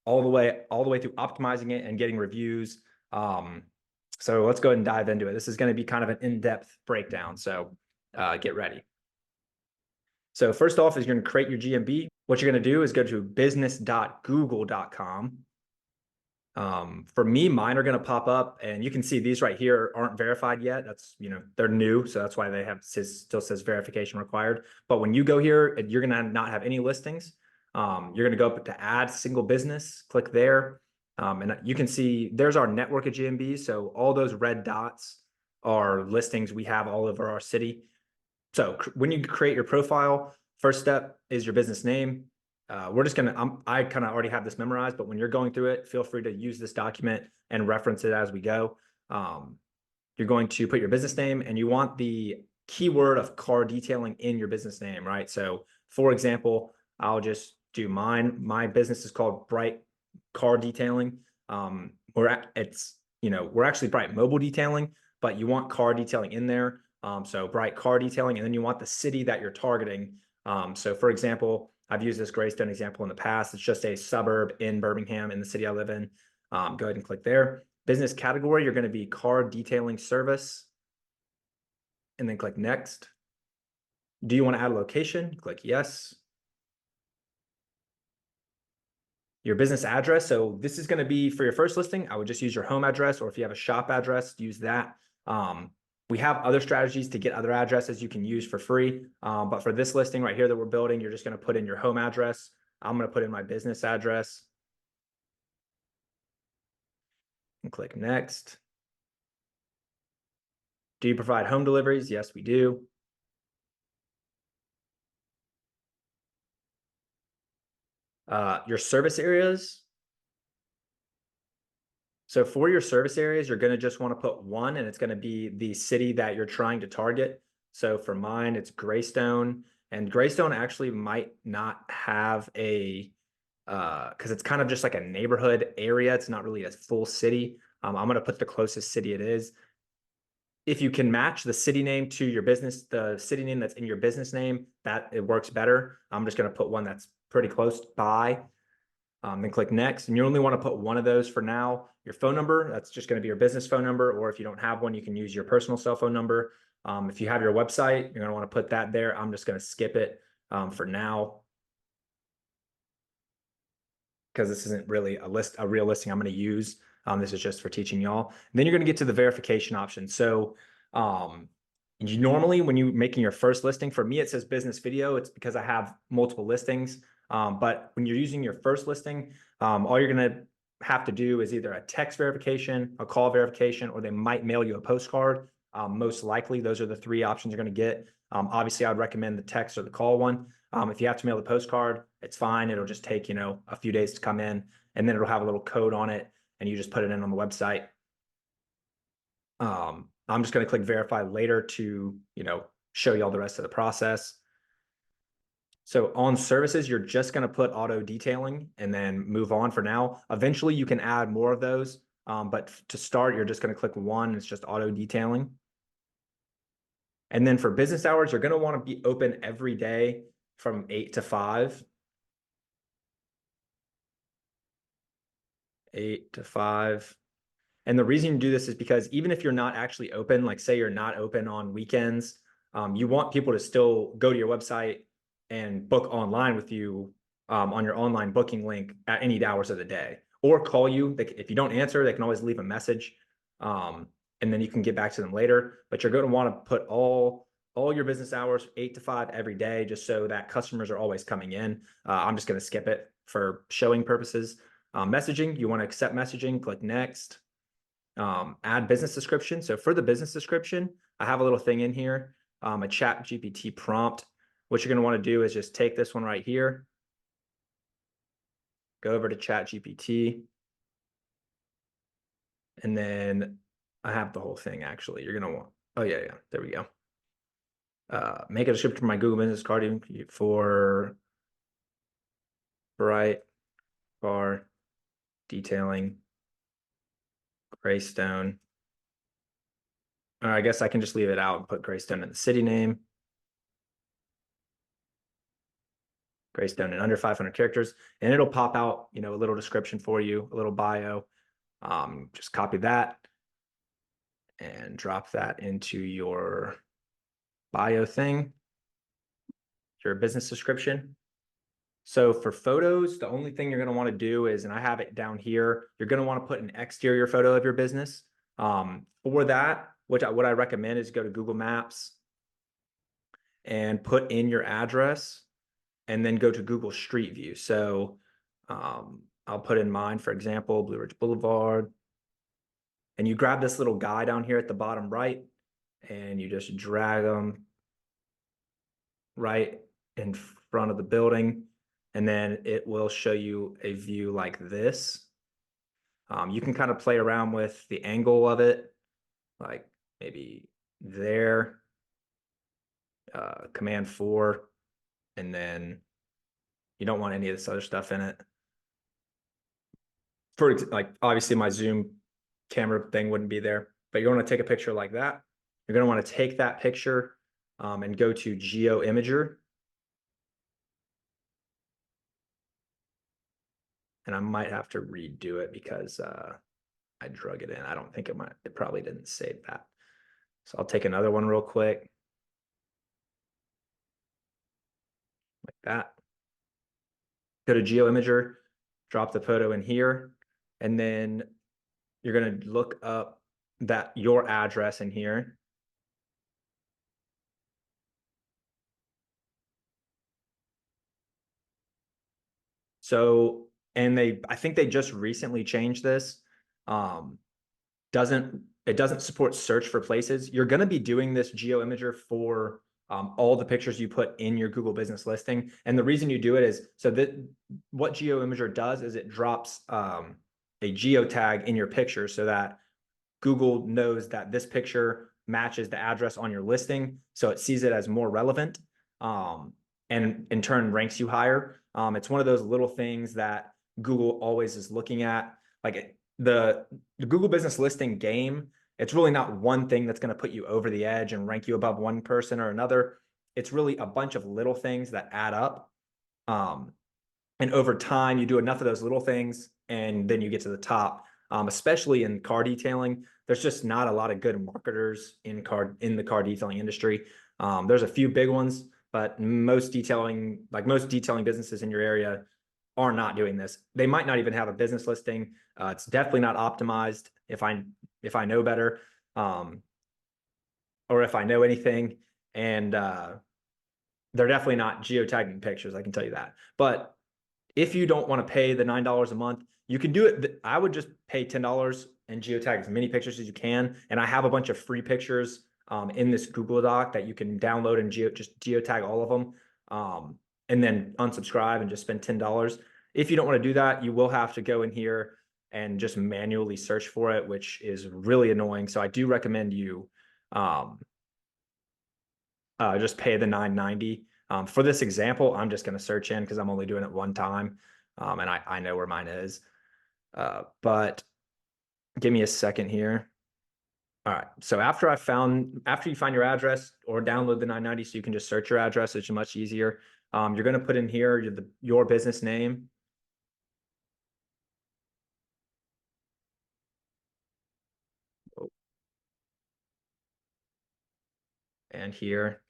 all the way through optimizing it and getting reviews. So let's go ahead and dive into it. This is going to be kind of an in-depth breakdown. So get ready. So first off is you're going to create your GMB. What you're going to do is go to business.google.com. For me, mine are going to pop up, and you can see these right here aren't verified yet. That's, they're new. So that's why they have still says verification required. But when you go here, you're going to not have any listings. You're going to go up to add single business, click there. And you can see there's our network of GMBs. So all those red dots are listings we have all over our city. So when you create your profile, first step is your business name. We're just I kind of already have this memorized, but when you're going through it, feel free to use this document and reference it as we go. You're going to put your business name, and you want the keyword of car detailing in your business name, right? So for example, I'll just do mine. My business is called Bright Car Detailing. We're actually Bright Mobile Detailing, but you want car detailing in there. So Bright Car Detailing, and then you want the city that you're targeting. So for example, I've used this Greystone example in the past. It's just a suburb in Birmingham in the city I live in. Go ahead and click there. Business category, you're going to be car detailing service, and then click next. Do you want to add a location? Click yes. Your business address. So this is going to be for your first listing. I would just use your home address, or if you have a shop address, use that. We have other strategies to get other addresses you can use for free. But for this listing right here that we're building, you're just going to put in your home address. I'm going to put in my business address and click next. Do you provide home deliveries? Yes, we do. Your service areas. So for your service areas, you're going to just want to put one, and it's going to be the city that you're trying to target. So for mine, it's Greystone, and Greystone actually might not have a, because it's kind of just like a neighborhood area. It's not really a full city. I'm going to put the closest city it is. If you can match the city name to your business, the city name that's in your business name, that it works better. I'm just going to put one that's pretty close by. Then click next, and you only want to put one of those for now. Your phone number, that's just going to be your business phone number, or if you don't have one, you can use your personal cell phone number. If you have your website, you're going to want to put that there. I'm just going to skip it for now because this isn't really a real listing I'm going to use. This is just for teaching y'all. And then you're going to get to the verification option. So you normally, when you're making your first listing, for me, it says business video. It's because I have multiple listings. But when you're using your first listing, all you're going to have to do is either a text verification, a call verification, or they might mail you a postcard. Most likely, those are the three options you're going to get. Obviously, I'd recommend the text or the call one. If you have to mail the postcard, it's fine. It'll just take, a few days to come in, and then it'll have a little code on it, and you just put it in on the website. I'm just going to click verify later to, show you all the rest of the process. So on services, you're just going to put auto detailing and then move on for now. Eventually, you can add more of those. But to start, you're just going to click one. It's just auto detailing. And then for business hours, you're going to want to be open every day from 8 to 5. 8 to 5. And the reason you do this is because even if you're not actually open, like say you're not open on weekends, you want people to still go to your website and book online with you on your online booking link at any hours of the day, or call you. If you don't answer, they can always leave a message, and then you can get back to them later. But you're going to want to put all your business hours 8 to 5 every day, just so that customers are always coming in. I'm just going to skip it for showing purposes. Messaging, you want to accept messaging, click next. Add business description. So for the business description, I have a little thing in here, a chat GPT prompt. What you're going to want to do is just take this one right here, go over to chat GPT, and then I have the whole thing actually. You're going to want, oh yeah, there we go. Make a description for my Google business card for bright bar detailing Greystone. I guess I can just leave it out and put Greystone in the city name. Greystone in under 500 characters, and it'll pop out, a little description for you, a little bio. Just copy that and drop that into your bio thing, your business description. So for photos, the only thing you're going to want to do is, and I have it down here, you're going to want to put an exterior photo of your business. For that, what I recommend is go to Google Maps and put in your address, and then go to Google Street View. So I'll put in mine, for example, Blue Ridge Boulevard. And you grab this little guy down here at the bottom right, and you just drag them right in front of the building. And then it will show you a view like this. You can kind of play around with the angle of it, like maybe there, Command 4, and then you don't want any of this other stuff in it. For like, obviously my zoom camera thing wouldn't be there, but you want to take a picture like that. You're going to want to take that picture and go to Geo Imager. And I might have to redo it because I drug it in. I don't think it probably didn't save that. So I'll take another one real quick. Like that. Go to Geo Imager, drop the photo in here, and then you're going to look up your address in here. So, and I think they just recently changed this. It doesn't support search for places. You're going to be doing this Geo Imager for all the pictures you put in your Google business listing. And the reason you do it is so that what Geo Imager does is it drops a geo tag in your picture so that Google knows that this picture matches the address on your listing. So it sees it as more relevant and in turn ranks you higher. It's one of those little things that Google always is looking at. Like the Google business listing game, it's really not one thing that's going to put you over the edge and rank you above one person or another. It's really a bunch of little things that add up. And over time, you do enough of those little things, and then you get to the top. Especially in car detailing, there's just not a lot of good marketers in the car detailing industry. There's a few big ones, but most detailing businesses in your area are not doing this. They might not even have a business listing. It's definitely not optimized. If I know better, or if I know anything, and they're definitely not geotagging pictures. I can tell you that. But if you don't want to pay the $9 a month, you can do it. I would just pay $10 and geotag as many pictures as you can. And I have a bunch of free pictures in this Google Doc that you can download and just geotag all of them, and then unsubscribe and just spend $10. If you don't want to do that, you will have to go in here and just manually search for it, which is really annoying. So I do recommend you um, just pay the $9.90. For this example, I'm just going to search in because I'm only doing it one time, and I know where mine is. But give me a second here. All right. So after you find your address or download the 990, so you can just search your address, it's much easier. You're going to put in here your business name. And here,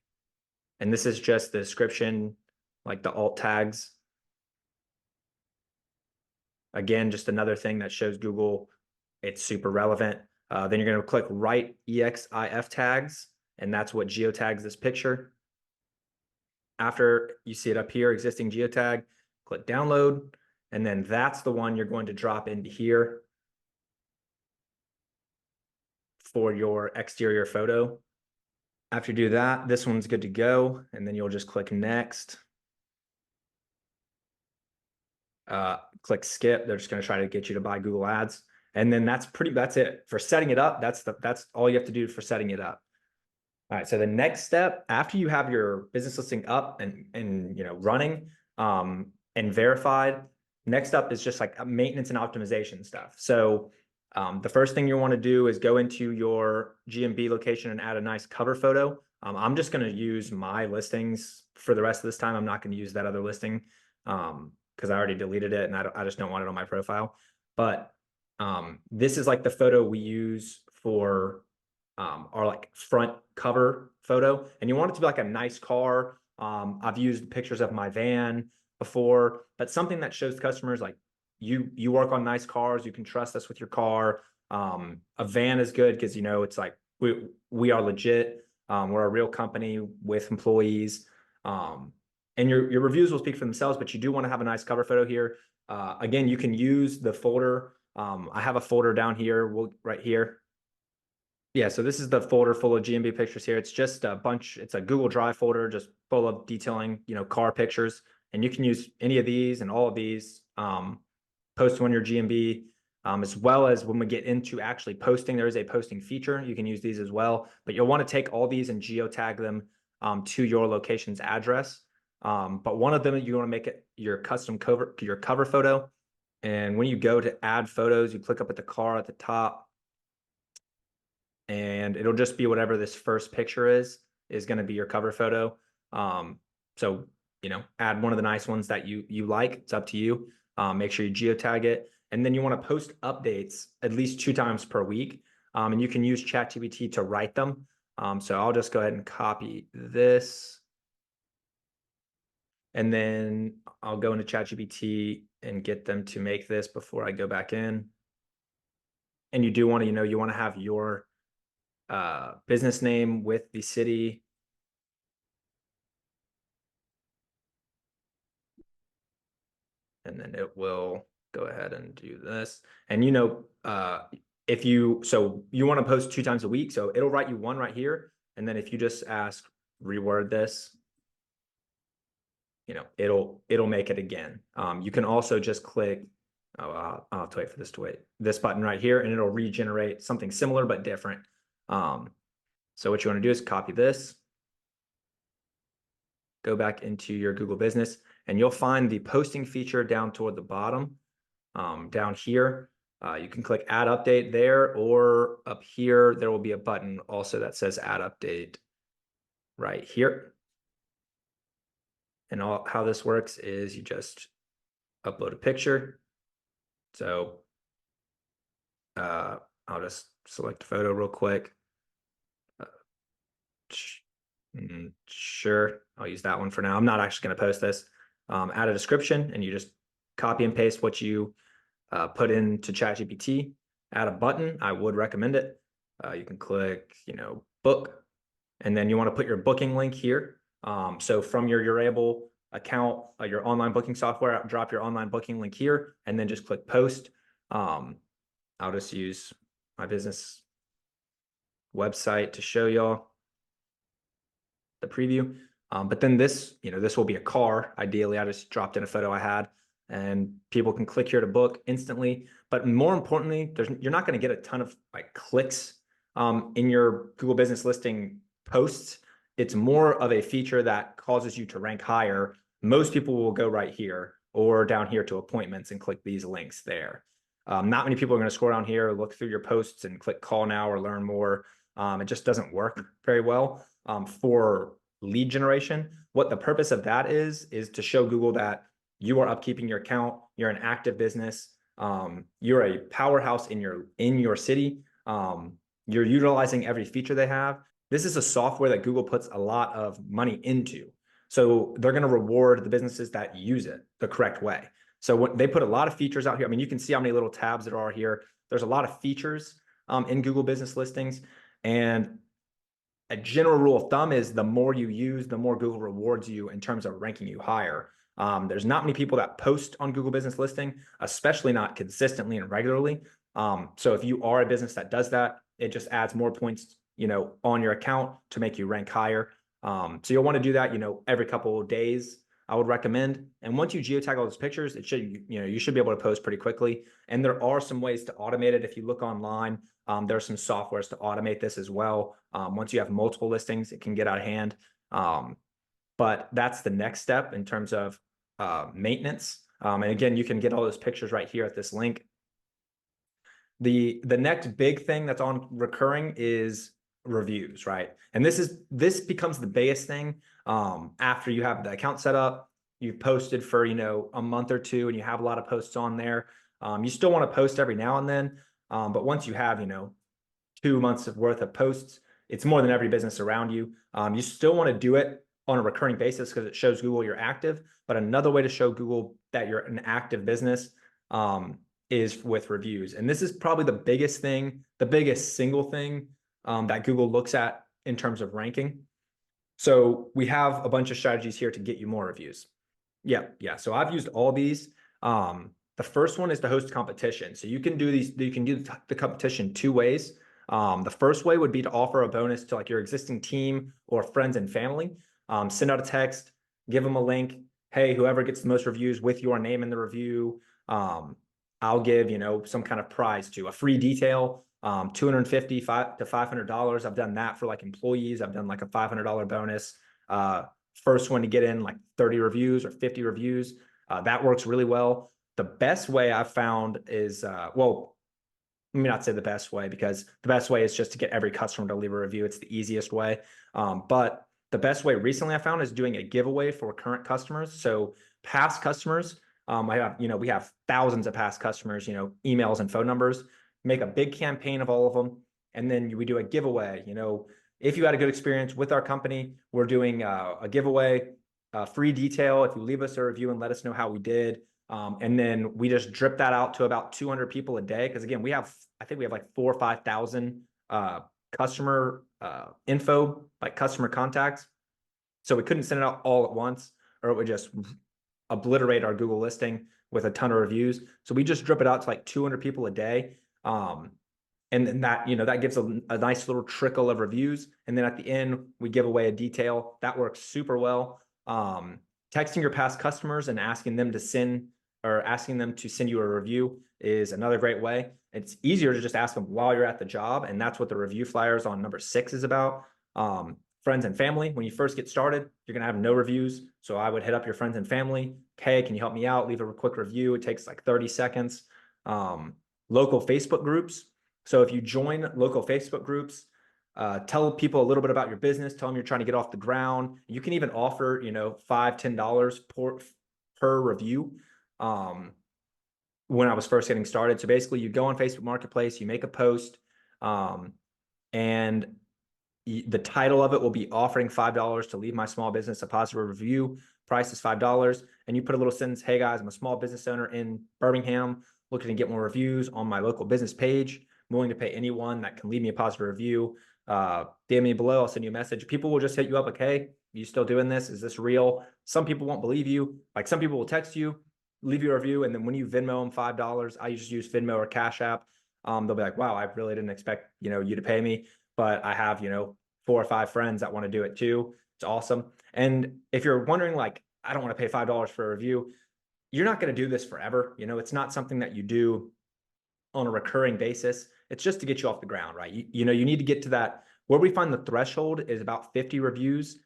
and this is just the description, like the alt tags. Again, just another thing that shows Google it's super relevant. Then you're going to click write EXIF tags, and that's what geotags this picture. After you see it up here, existing geotag, click download, and then that's the one you're going to drop into here for your exterior photo. After you do that, this one's good to go, and then you'll just click next. Click skip. They're just going to try to get you to buy Google Ads. And then that's it for setting it up. That's all you have to do for setting it up. All right. So the next step after you have your business listing up and running and verified, next up is just like maintenance and optimization stuff. So the first thing you want to do is go into your GMB location and add a nice cover photo. I'm just going to use my listings for the rest of this time. I'm not going to use that other listing because I already deleted it and I just don't want it on my profile. But this is like the photo we use for our like front cover photo, and you want it to be like a nice car. I've used pictures of my van before, but something that shows customers like you work on nice cars, you can trust us with your car. A van is good because it's like we are legit. We're a real company with employees. And your reviews will speak for themselves, but you do want to have a nice cover photo here. Again, you can use the folder. I have a folder down here, right here. Yeah, so this is the folder full of GMB pictures here. It's just a bunch, it's a Google Drive folder just full of detailing, car pictures. And you can use any of these and all of these, post on your GMB, as well as when we get into actually posting, there is a posting feature. You can use these as well, but you'll want to take all these and geotag them to your location's address. But one of them, you want to make it your custom your cover photo. And when you go to add photos, you click up at the car at the top, and it'll just be whatever this first picture is going to be your cover photo. So, add one of the nice ones that you like. It's up to you. Make sure you geotag it. And then you want to post updates at least 2 times per week. And you can use ChatGPT to write them. So I'll just go ahead and copy this. And then I'll go into ChatGPT and get them to make this before I go back in. And you do want to, you want to have your business name with the city. And then it will go ahead and do this. And if you want to post 2 times a week, so it'll write you one right here. And then if you just ask reword this, it'll make it again. You can also just click, I'll have to wait for this to wait, this button right here, and it'll regenerate something similar but different. So what you want to do is copy this, go back into your Google Business, and you'll find the posting feature down toward the bottom, down here. You can click add update there, or up here, there will be a button also that says add update right here. And how this works is you just upload a picture. So I'll just select a photo real quick. Sure, I'll use that one for now. I'm not actually going to post this. Add a description, and you just copy and paste what you put into ChatGPT. Add a button. I would recommend it. You can click, book, and then you want to put your booking link here. So from your Urable account, your online booking software, drop your online booking link here, and then just click post. I'll just use my business website to show y'all the preview. But then this will be a car. Ideally, I just dropped in a photo I had, and people can click here to book instantly. But more importantly, you're not going to get a ton of clicks in your Google Business Listing posts. It's more of a feature that causes you to rank higher. Most people will go right here or down here to appointments and click these links there. Not many people are going to scroll down here, look through your posts and click call now or learn more. It just doesn't work very well for lead generation. What the purpose of that is to show Google that you are upkeeping your account, you're an active business, you're a powerhouse in your city, you're utilizing every feature they have. This is a software that Google puts a lot of money into. So they're going to reward the businesses that use it the correct way. So when they put a lot of features out here, I mean, you can see how many little tabs there are here. There's a lot of features in Google Business Listings. And a general rule of thumb is the more you use, the more Google rewards you in terms of ranking you higher. There's not many people that post on Google Business Listing, especially not consistently and regularly. So if you are a business that does that, it just adds more points, on your account to make you rank higher. So you'll want to do that, every couple of days, I would recommend. And once you geotag all those pictures, it should, you should be able to post pretty quickly. And there are some ways to automate it. If you look online, there are some softwares to automate this as well. Once you have multiple listings, it can get out of hand. But that's the next step in terms of maintenance. And again, you can get all those pictures right here at this link. The next big thing that's on recurring is reviews, right? And this becomes the biggest thing after you have the account set up, you've posted for a month or two, and you have a lot of posts on there. You still want to post every now and then, but once you have 2 months of worth of posts, it's more than every business around you. You still want to do it on a recurring basis because it shows Google you're active. But another way to show Google that you're an active business is with reviews. And this is probably the biggest thing, the biggest single thing that Google looks at in terms of ranking. So we have a bunch of strategies here to get you more reviews. Yeah. So I've used all these. The first one is to host competition. So you can do the competition two ways. The first way would be to offer a bonus to your existing team or friends and family. Send out a text, give them a link. Hey, whoever gets the most reviews with your name in the review, I'll give, some kind of prize to a free detail, $250 to $500. I've done that for employees. I've done a $500 bonus. First one to get in 30 reviews or 50 reviews. That works really well. The best way I've found is, well, let me not say the best way, because the best way is just to get every customer to leave a review. It's the easiest way. But the best way recently I found is doing a giveaway for current customers. So past customers, we have thousands of past customers, emails and phone numbers, make a big campaign of all of them. And then we do a giveaway. If you had a good experience with our company, we're doing a giveaway, a free detail. If you leave us a review and let us know how we did. And then we just drip that out to about 200 people a day. Cause again, I think we have 4,000 or 5,000 customer info, customer contacts. So we couldn't send it out all at once, or it would just obliterate our Google listing with a ton of reviews. So we just drip it out to 200 people a day. And then that gives a nice little trickle of reviews. And then at the end, we give away a detail. That works super well. Texting your past customers and asking them to send you a review is another great way. It's easier to just ask them while you're at the job. And that's what the review flyers on number 6 is about. Friends and family, when you first get started, you're going to have no reviews. So I would hit up your friends and family. Hey, can you help me out? Leave a quick review. It takes 30 seconds. Local Facebook groups. So if you join local Facebook groups, tell people a little bit about your business, tell them you're trying to get off the ground. You can even offer, $5, $10 per review. when I was first getting started. So basically you go on Facebook Marketplace, you make a post, and the title of it will be offering $5 to leave my small business a positive review. Price is $5. And you put a little sentence, hey guys, I'm a small business owner in Birmingham, looking to get more reviews on my local business page. I'm willing to pay anyone that can leave me a positive review. DM me below, I'll send you a message. People will just hit you up like, hey, you still doing this? Is this real? Some people won't believe you. Like some people will text you, leave you a review, and then when you Venmo them $5, I just use Venmo or Cash App. They'll be like, wow, I really didn't expect, you to pay me, but I have, 4 or 5 friends that want to do it too. It's awesome. And if you're wondering, like, I don't want to pay $5 for a review, you're not going to do this forever. It's not something that you do on a recurring basis. It's just to get you off the ground, right? You need to get to that. Where we find the threshold is about 50 reviews.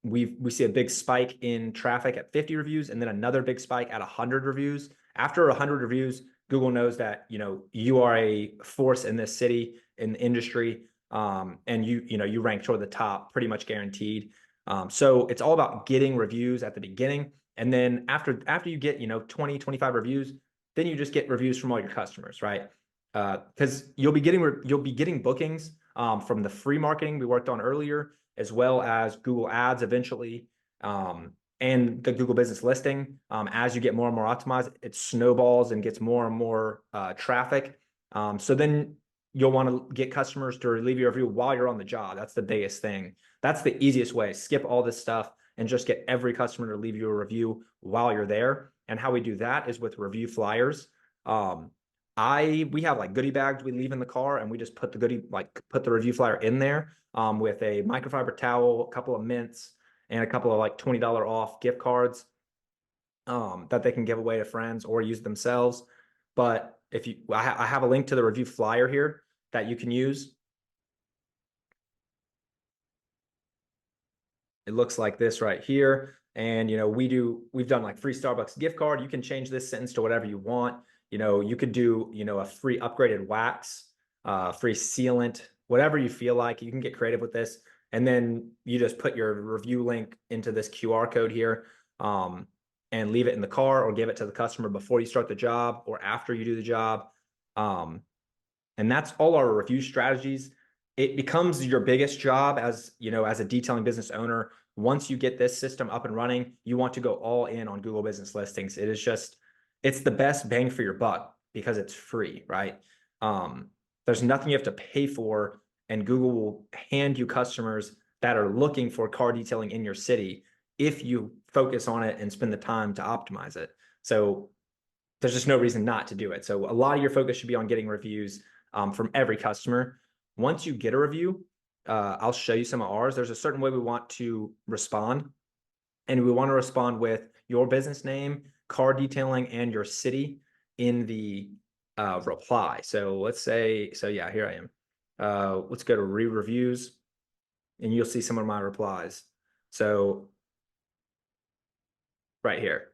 We see a big spike in traffic at 50 reviews, and then another big spike at 100 reviews. After 100 reviews, Google knows that you are a force in this city, in the industry, and you rank toward the top, pretty much guaranteed. So it's all about getting reviews at the beginning, and then after you get 20, 25 reviews, then you just get reviews from all your customers, right? Because you'll be getting bookings from the free marketing we worked on earlier, as well as Google Ads eventually, and the Google Business Listing. As you get more and more optimized, it snowballs and gets more and more traffic. So then you'll want to get customers to leave you a review while you're on the job. That's the biggest thing. That's the easiest way. Skip all this stuff and just get every customer to leave you a review while you're there. And how we do that is with review flyers. We have like goodie bags we leave in the car, and we just put the review flyer in there with a microfiber towel, a couple of mints, and a couple of like $20 off gift cards that they can give away to friends or use themselves. But I have a link to the review flyer here that you can use. It looks like this right here. And, we've done like free Starbucks gift card. You can change this sentence to whatever you want. You could do, a free upgraded wax, free sealant, whatever you feel like. You can get creative with this. And then you just put your review link into this QR code here, and leave it in the car or give it to the customer before you start the job or after you do the job. And that's all our review strategies. It becomes your biggest job as a detailing business owner. Once you get this system up and running, you want to go all in on Google Business Listings. It's the best bang for your buck because it's free, right? There's nothing you have to pay for, and Google will hand you customers that are looking for car detailing in your city if you focus on it and spend the time to optimize it. So there's just no reason not to do it. So a lot of your focus should be on getting reviews from every customer. Once you get a review, I'll show you some of ours. There's a certain way we want to respond, and we want to respond with your business name, car detailing, and your city in the reply. So let's say, yeah, here I am. Let's go to reviews, and you'll see some of my replies. So right here.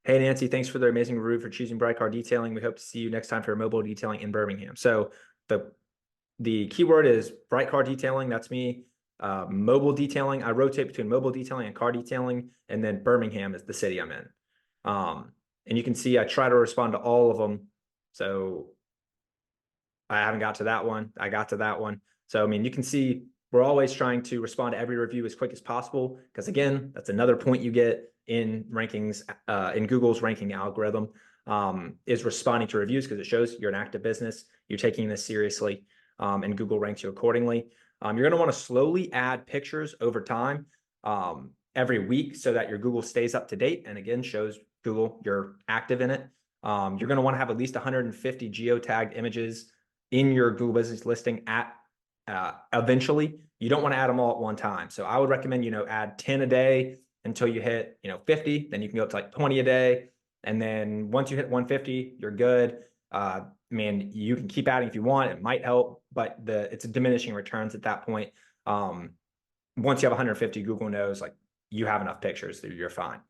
Hey, Nancy, thanks for the amazing review for choosing Bright Car Detailing. We hope to see you next time for mobile detailing in Birmingham. So the keyword is Bright Car Detailing. That's me. Mobile detailing. I rotate between mobile detailing and car detailing, and then Birmingham is the city I'm in. And you can see I try to respond to all of them. So I haven't got to that one. I got to that one. So, I mean, you can see we're always trying to respond to every review as quick as possible, because again, that's another point you get in rankings, in Google's ranking algorithm, is responding to reviews, because it shows you're an active business, you're taking this seriously, and Google ranks you accordingly. You're going to want to slowly add pictures over time, every week, so that your Google stays up to date and again shows Google you're active in it. You're going to want to have at least 150 geotagged images in your Google Business Listing eventually. You don't want to add them all at one time. So I would recommend, add 10 a day until you hit, 50, then you can go up to like 20 a day. And then once you hit 150, you're good. I mean, you can keep adding if you want, it might help, but it's a diminishing returns at that point. Once you have 150, Google knows like you have enough pictures that you're fine.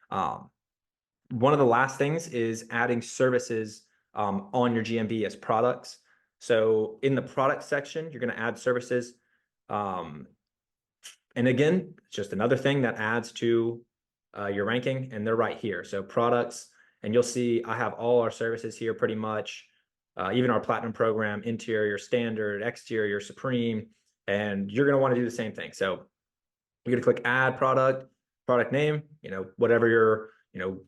One of the last things is adding services on your GMB as products. So in the product section, you're going to add services. And again, it's just another thing that adds to your ranking, and they're right here. So products, and you'll see I have all our services here pretty much, even our platinum program, interior, standard, exterior, supreme, and you're going to want to do the same thing. So you're going to click add product name, whatever your,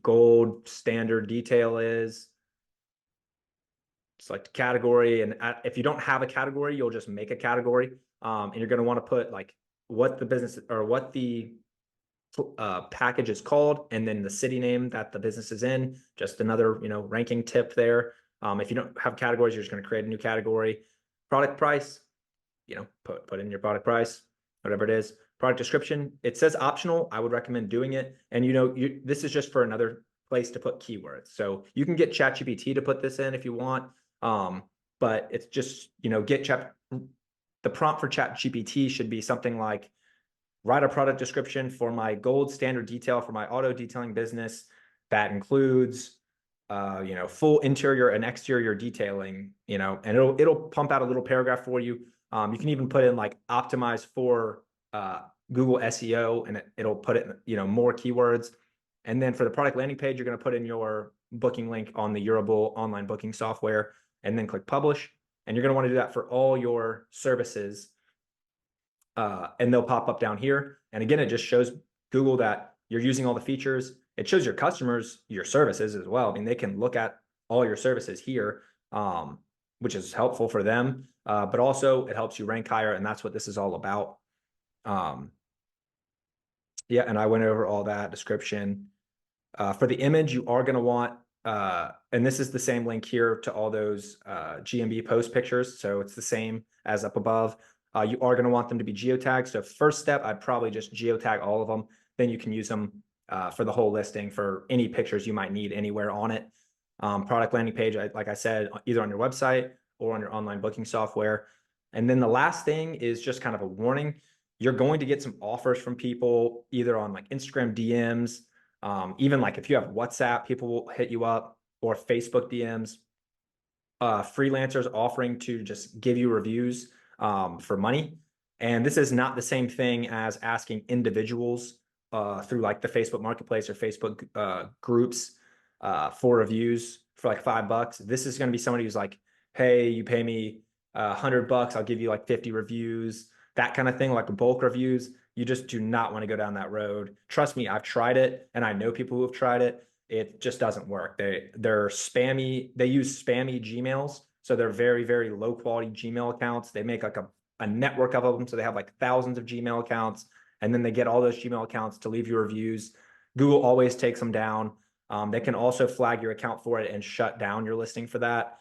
gold standard detail is. Select category, and if you don't have a category, you'll just make a category, and you're going to want to put like what the business or what the package is called, and then the city name that the business is in. Just another ranking tip there. If you don't have categories, you're just going to create a new category. Product price, put in your product price, whatever it is. Product description, it says optional. I would recommend doing it, and this is just for another place to put keywords. So you can get ChatGPT to put this in if you want. But it's just, the prompt for ChatGPT should be something like, write a product description for my gold standard detail for my auto detailing business that includes, full interior and exterior detailing, and it'll pump out a little paragraph for you. You can even put in like optimize for Google SEO, and it'll put it, more keywords. And then for the product landing page, you're going to put in your booking link on the Eurable online booking software, and then click publish. And you're going to want to do that for all your services. And they'll pop up down here. And again, it just shows Google that you're using all the features. It shows your customers your services as well. I mean, they can look at all your services here, which is helpful for them. But also it helps you rank higher, and that's what this is all about. Yeah, and I went over all that description. For the image, you are going to want, and this is the same link here to all those GMB post pictures. So it's the same as up above. You are going to want them to be geotagged. So first step, I'd probably just geotag all of them. Then you can use them for the whole listing for any pictures you might need anywhere on it. Product landing page, like I said, either on your website or on your online booking software. And then the last thing is just kind of a warning. You're going to get some offers from people either on like Instagram DMs, even like if you have WhatsApp, people will hit you up, or Facebook DMs, freelancers offering to just give you reviews for money. And this is not the same thing as asking individuals through like the Facebook Marketplace or Facebook groups for reviews for like $5. This is going to be somebody who's like, hey, you pay me $100, I'll give you like 50 reviews, that kind of thing, like bulk reviews. You just do not want to go down that road. Trust me, I've tried it, and I know people who have tried it. It just doesn't work. They're spammy. They use spammy Gmails. So they're very, very low quality Gmail accounts. They make like a network of them. So they have like thousands of Gmail accounts, and then they get all those Gmail accounts to leave you reviews. Google always takes them down. They can also flag your account for it and shut down your listing for that.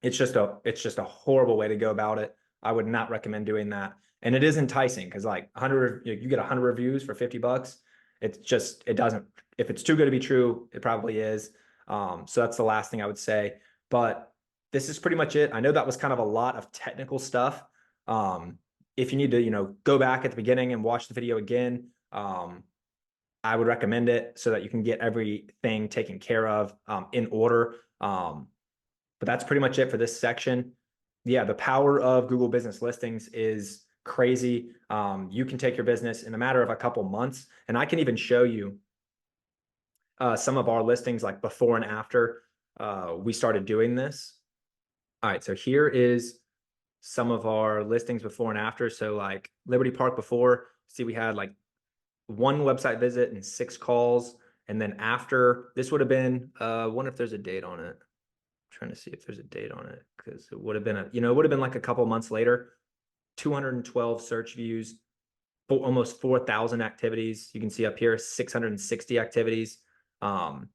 It's just a horrible way to go about it. I would not recommend doing that. And it is enticing because like 100, you get 100 reviews for $50. It doesn't, if it's too good to be true, it probably is. So that's the last thing I would say. But this is pretty much it. I know that was kind of a lot of technical stuff. If you need to, go back at the beginning and watch the video again, I would recommend it so that you can get everything taken care of in order. But that's pretty much it for this section. Yeah, the power of Google Business Listings is crazy. You can take your business in a matter of a couple months, and I can even show you some of our listings like before and after we started doing this. All right, so here is some of our listings before and after. So like Liberty Park before, see we had like 1 website visit and 6 calls. And then after, this would have been, wonder if there's a date on it. I'm trying to see if there's a date on it, because it would have been it would have been like a couple months later. 212 search views, almost 4,000 activities. You can see up here, 660 activities. And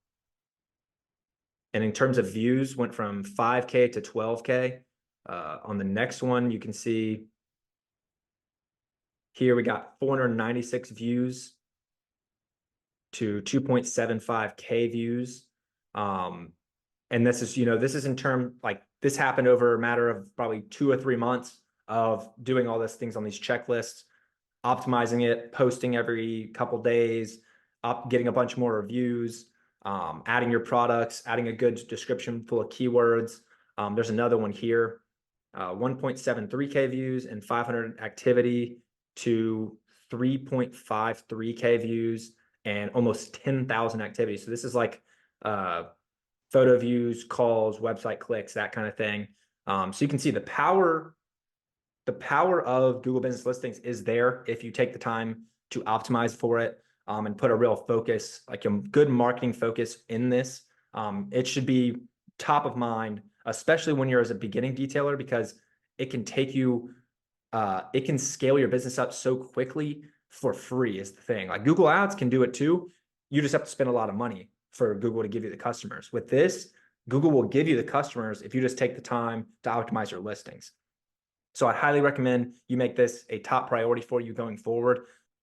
in terms of views, went from 5K to 12K. On the next one, you can see here we got 496 views to 2.75K views. And this is, this is in term, like this happened over a matter of probably 2 or 3 months of doing all these things on these checklists, optimizing it, posting every couple days, getting a bunch more reviews, adding your products, adding a good description full of keywords. There's another one here, 1.73K views and 500 activity to 3.53K views and almost 10,000 activities. So this is like photo views, calls, website clicks, that kind of thing. So you can see the power of Google Business Listings is there if you take the time to optimize for it, and put a real focus, like a good marketing focus in this. It should be top of mind, especially when you're as a beginning detailer, because it can take you, it can scale your business up so quickly for free is the thing. Like Google Ads can do it too. You just have to spend a lot of money for Google to give you the customers. With this, Google will give you the customers if you just take the time to optimize your listings. So I highly recommend you make this a top priority for you going forward.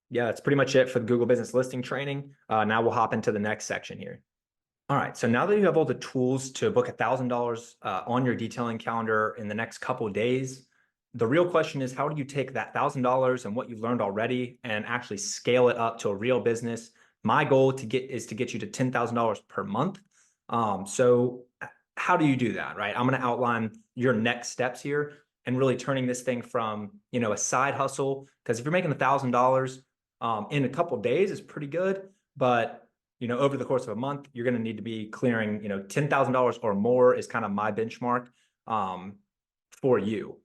Yeah, that's pretty much it for the Google Business Listing training. Now we'll hop into the next section here. All right, so now that you have all the tools to book $1,000 on your detailing calendar in the next couple of days, the real question is, how do you take that $1,000 and what you've learned already and actually scale it up to a real business? My goal is to get you to $10,000 per month. So how do you do that, right? I'm going to outline your next steps here and really turning this thing from, a side hustle, because if you're making $1,000 in a couple of days is pretty good, but over the course of a month, you're going to need to be clearing, $10,000 or more is kind of my benchmark for you.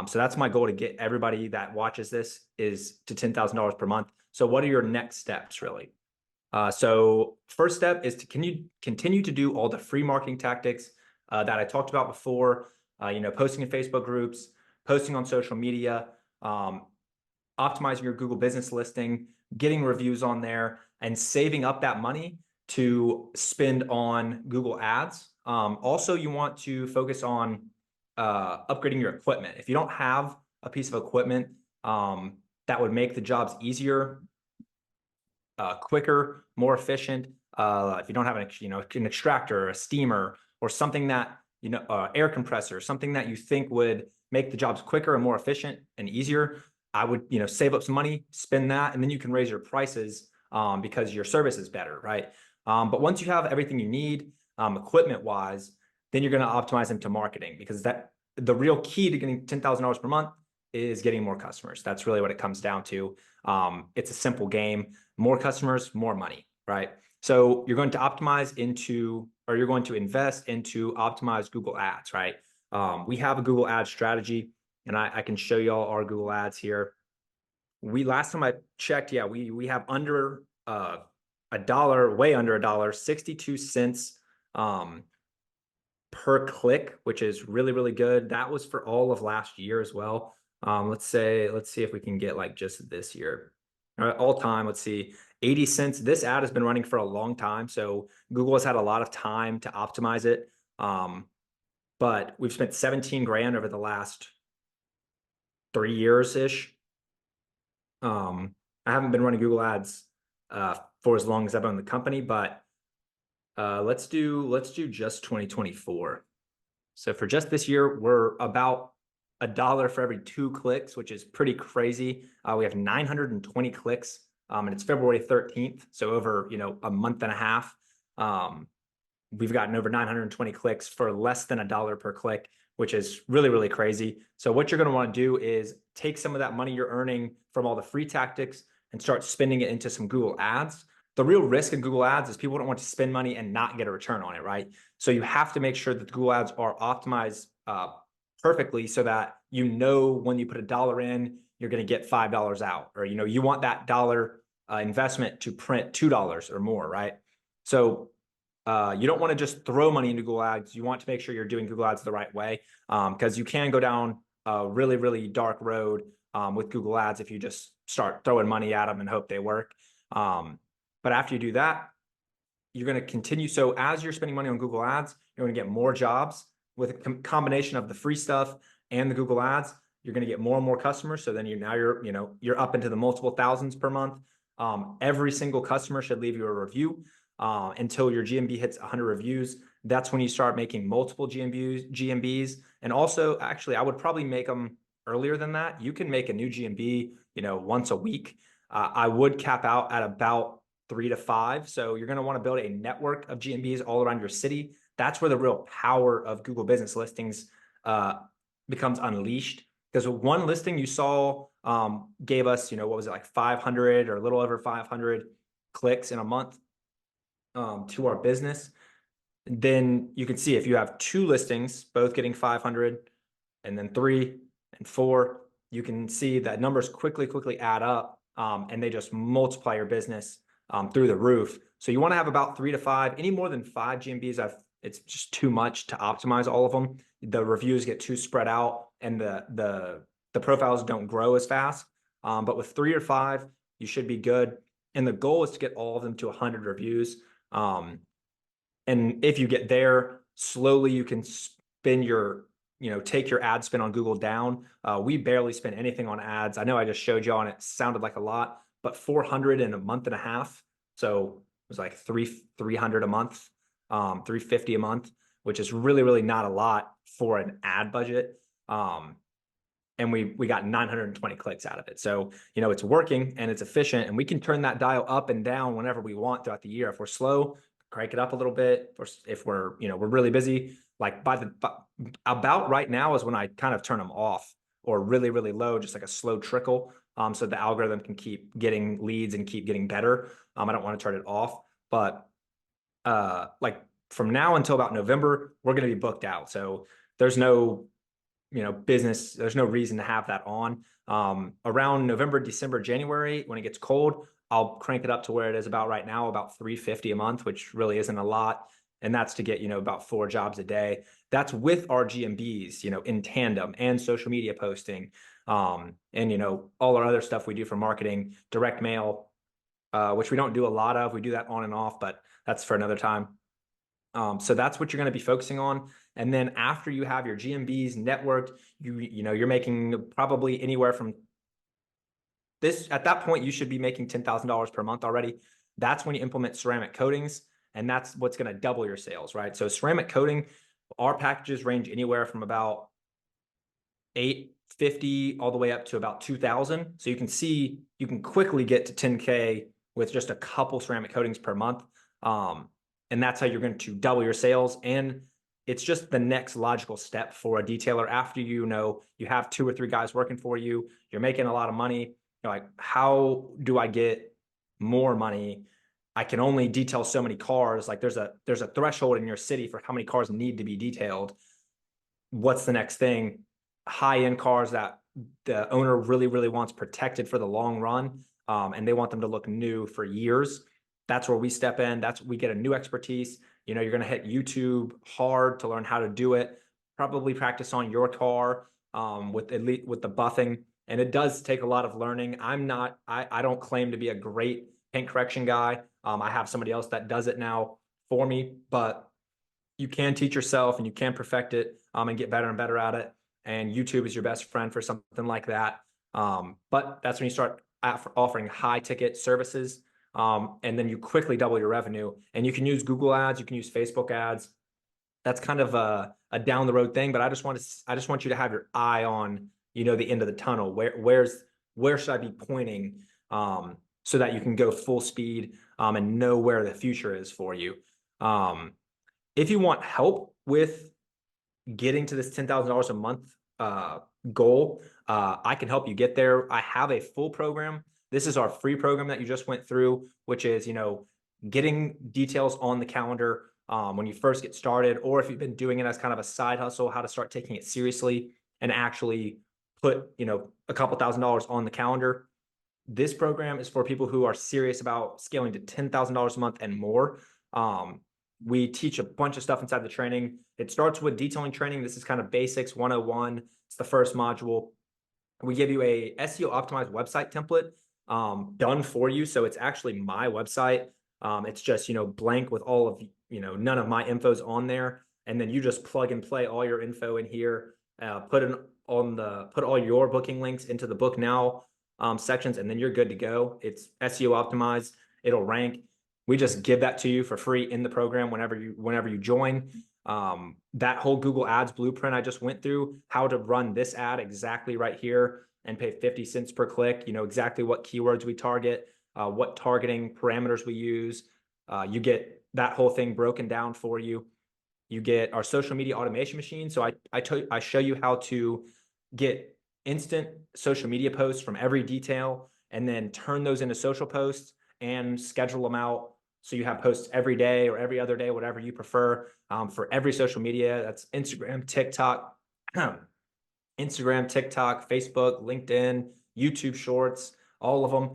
So that's my goal, to get everybody that watches this is to $10,000 per month. So what are your next steps really? So first step is to continue to do all the free marketing tactics that I talked about before, posting in Facebook groups, posting on social media, optimizing your Google business listing, getting reviews on there, and saving up that money to spend on Google Ads. Also, you want to focus on upgrading your equipment. If you don't have a piece of equipment that would make the jobs easier, quicker, more efficient, if you don't have an extractor, a steamer, or something that, air compressor, something that you think would make the jobs quicker and more efficient and easier, I would, save up some money, spend that, and then you can raise your prices because your service is better, right? But once you have everything you need, equipment wise, then you're going to optimize into marketing, because the real key to getting $10,000 per month is getting more customers. That's really what it comes down to. It's a simple game: more customers, more money, right? So you're going to you're going to invest into optimized Google Ads, right? We have a Google Ads strategy, and I can show you all our Google Ads here. Last time I checked, yeah, we have under a dollar, way under a dollar, 62 cents per click, which is really, really good. That was for all of last year as well. Let's see if we can get like just this year. All time, let's see, 80 cents. This ad has been running for a long time, so Google has had a lot of time to optimize it. But we've spent 17 grand over the last 3 years ish. I haven't been running Google Ads for as long as I've owned the company, but let's do just 2024. So for just this year, we're about $1 for every 2 clicks, which is pretty crazy. We have 920 clicks, and it's February 13th. So over, a month and a half, we've gotten over 920 clicks for less than $1 per click, which is really, really crazy. So what you're going to want to do is take some of that money you're earning from all the free tactics and start spending it into some Google Ads. The real risk in Google Ads is people don't want to spend money and not get a return on it, right? So you have to make sure that the Google Ads are optimized perfectly, so that when you put $1 in, you're going to get $5 out, or you want that dollar investment to print $2 or more, right? So you don't want to just throw money into Google Ads. You want to make sure you're doing Google Ads the right way, because you can go down a really, really dark road with Google Ads if you just start throwing money at them and hope they work. But after you do that, you're going to continue. So as you're spending money on Google Ads, you're going to get more jobs with a combination of the free stuff and the Google Ads. You're going to get more and more customers. So then you're up into the multiple thousands per month. Every single customer should leave you a review until your GMB hits 100 reviews. That's when you start making multiple GMBs. And also, actually, I would probably make them earlier than that. You can make a new GMB, once a week. I would cap out at about 3 to 5. So you're going to want to build a network of GMBs all around your city. That's where the real power of Google Business Listings becomes unleashed. Because one listing you saw gave us, what was it, like 500 or a little over 500 clicks in a month to our business, then you can see if you have 2 listings, both getting 500, and then 3 and 4, you can see that numbers quickly add up, and they just multiply your business through the roof. So you want to have about 3 to 5. Any more than 5 GMBs, it's just too much to optimize all of them. The reviews get too spread out, and the profiles don't grow as fast. But with 3 or 5, you should be good. And the goal is to get all of them to 100 reviews. And if you get there, slowly you can spin your, take your ad spend on Google down. We barely spend anything on ads. I know I just showed you on it, sounded like a lot, but 400 in a month and a half. So it was like 300 a month, 350 a month, which is really not a lot for an ad budget. And we got 920 clicks out of it. So, it's working and it's efficient, and we can turn that dial up and down whenever we want throughout the year. If we're slow, crank it up a little bit. If we're really busy, like about right now is when I kind of turn them off, or really low, just like a slow trickle. So the algorithm can keep getting leads and keep getting better. I don't want to turn it off, but like from now until about November, we're going to be booked out. So there's no business, there's no reason to have that on. Around November, December, January, when it gets cold, I'll crank it up to where it is about right now, about 350 a month, which really isn't a lot. And that's to get, about 4 jobs a day. That's with our GMBs, in tandem, and social media posting. And, all our other stuff we do for marketing, direct mail, which we don't do a lot of. We do that on and off, but that's for another time. So that's what you're going to be focusing on. And then after you have your GMBs networked, you're making probably anywhere from this. At that point, you should be making $10,000 per month already. That's when you implement ceramic coatings, and that's what's going to double your sales, right? So ceramic coating, our packages range anywhere from about $850 all the way up to about $2,000. So you can see you can quickly get to 10K with just a couple ceramic coatings per month. And that's how you're going to double your sales. And it's just the next logical step for a detailer. After you have 2 or 3 guys working for you, you're making a lot of money. You're like, how do I get more money? I can only detail so many cars. Like there's a threshold in your city for how many cars need to be detailed. What's the next thing? High-end cars that the owner really wants protected for the long run, and they want them to look new for years. That's where we step in. We get a new expertise. You're going to hit YouTube hard to learn how to do it. Probably practice on your car with the buffing. And it does take a lot of learning. I don't claim to be a great paint correction guy. I have somebody else that does it now for me, but you can teach yourself and you can perfect it and get better and better at it. And YouTube is your best friend for something like that. But that's when you start offering high ticket services. And then you quickly double your revenue, and you can use Google ads, you can use Facebook ads. That's kind of a down the road thing, but I just want you to have your eye on, the end of the tunnel. Where should I be pointing, so that you can go full speed, and know where the future is for you. If you want help with getting to this $10,000 a month, goal, I can help you get there. I have a full program. This is our free program that you just went through, which is, getting details on the calendar when you first get started, or if you've been doing it as kind of a side hustle, how to start taking it seriously and actually put, a couple $1,000s on the calendar. This program is for people who are serious about scaling to $10,000 a month and more. We teach a bunch of stuff inside the training. It starts with detailing training. This is kind of basics 101. It's the first module. We give you a SEO optimized website template done for you. So it's actually my website. It's just, blank with all of, none of my info's on there. And then you just plug and play all your info in here, put all your booking links into the book now sections, and then you're good to go. It's SEO optimized. It'll rank. We just give that to you for free in the program whenever you join. That whole Google Ads blueprint I just went through, how to run this ad exactly right here and pay 50 cents per click, exactly what keywords we target, what targeting parameters we use. You get that whole thing broken down for you. You get our social media automation machine. So I show you how to get instant social media posts from every detail and then turn those into social posts and schedule them out. So you have posts every day or every other day, whatever you prefer, for every social media. That's Instagram, TikTok, Instagram, TikTok, Facebook, LinkedIn, YouTube Shorts, all of them.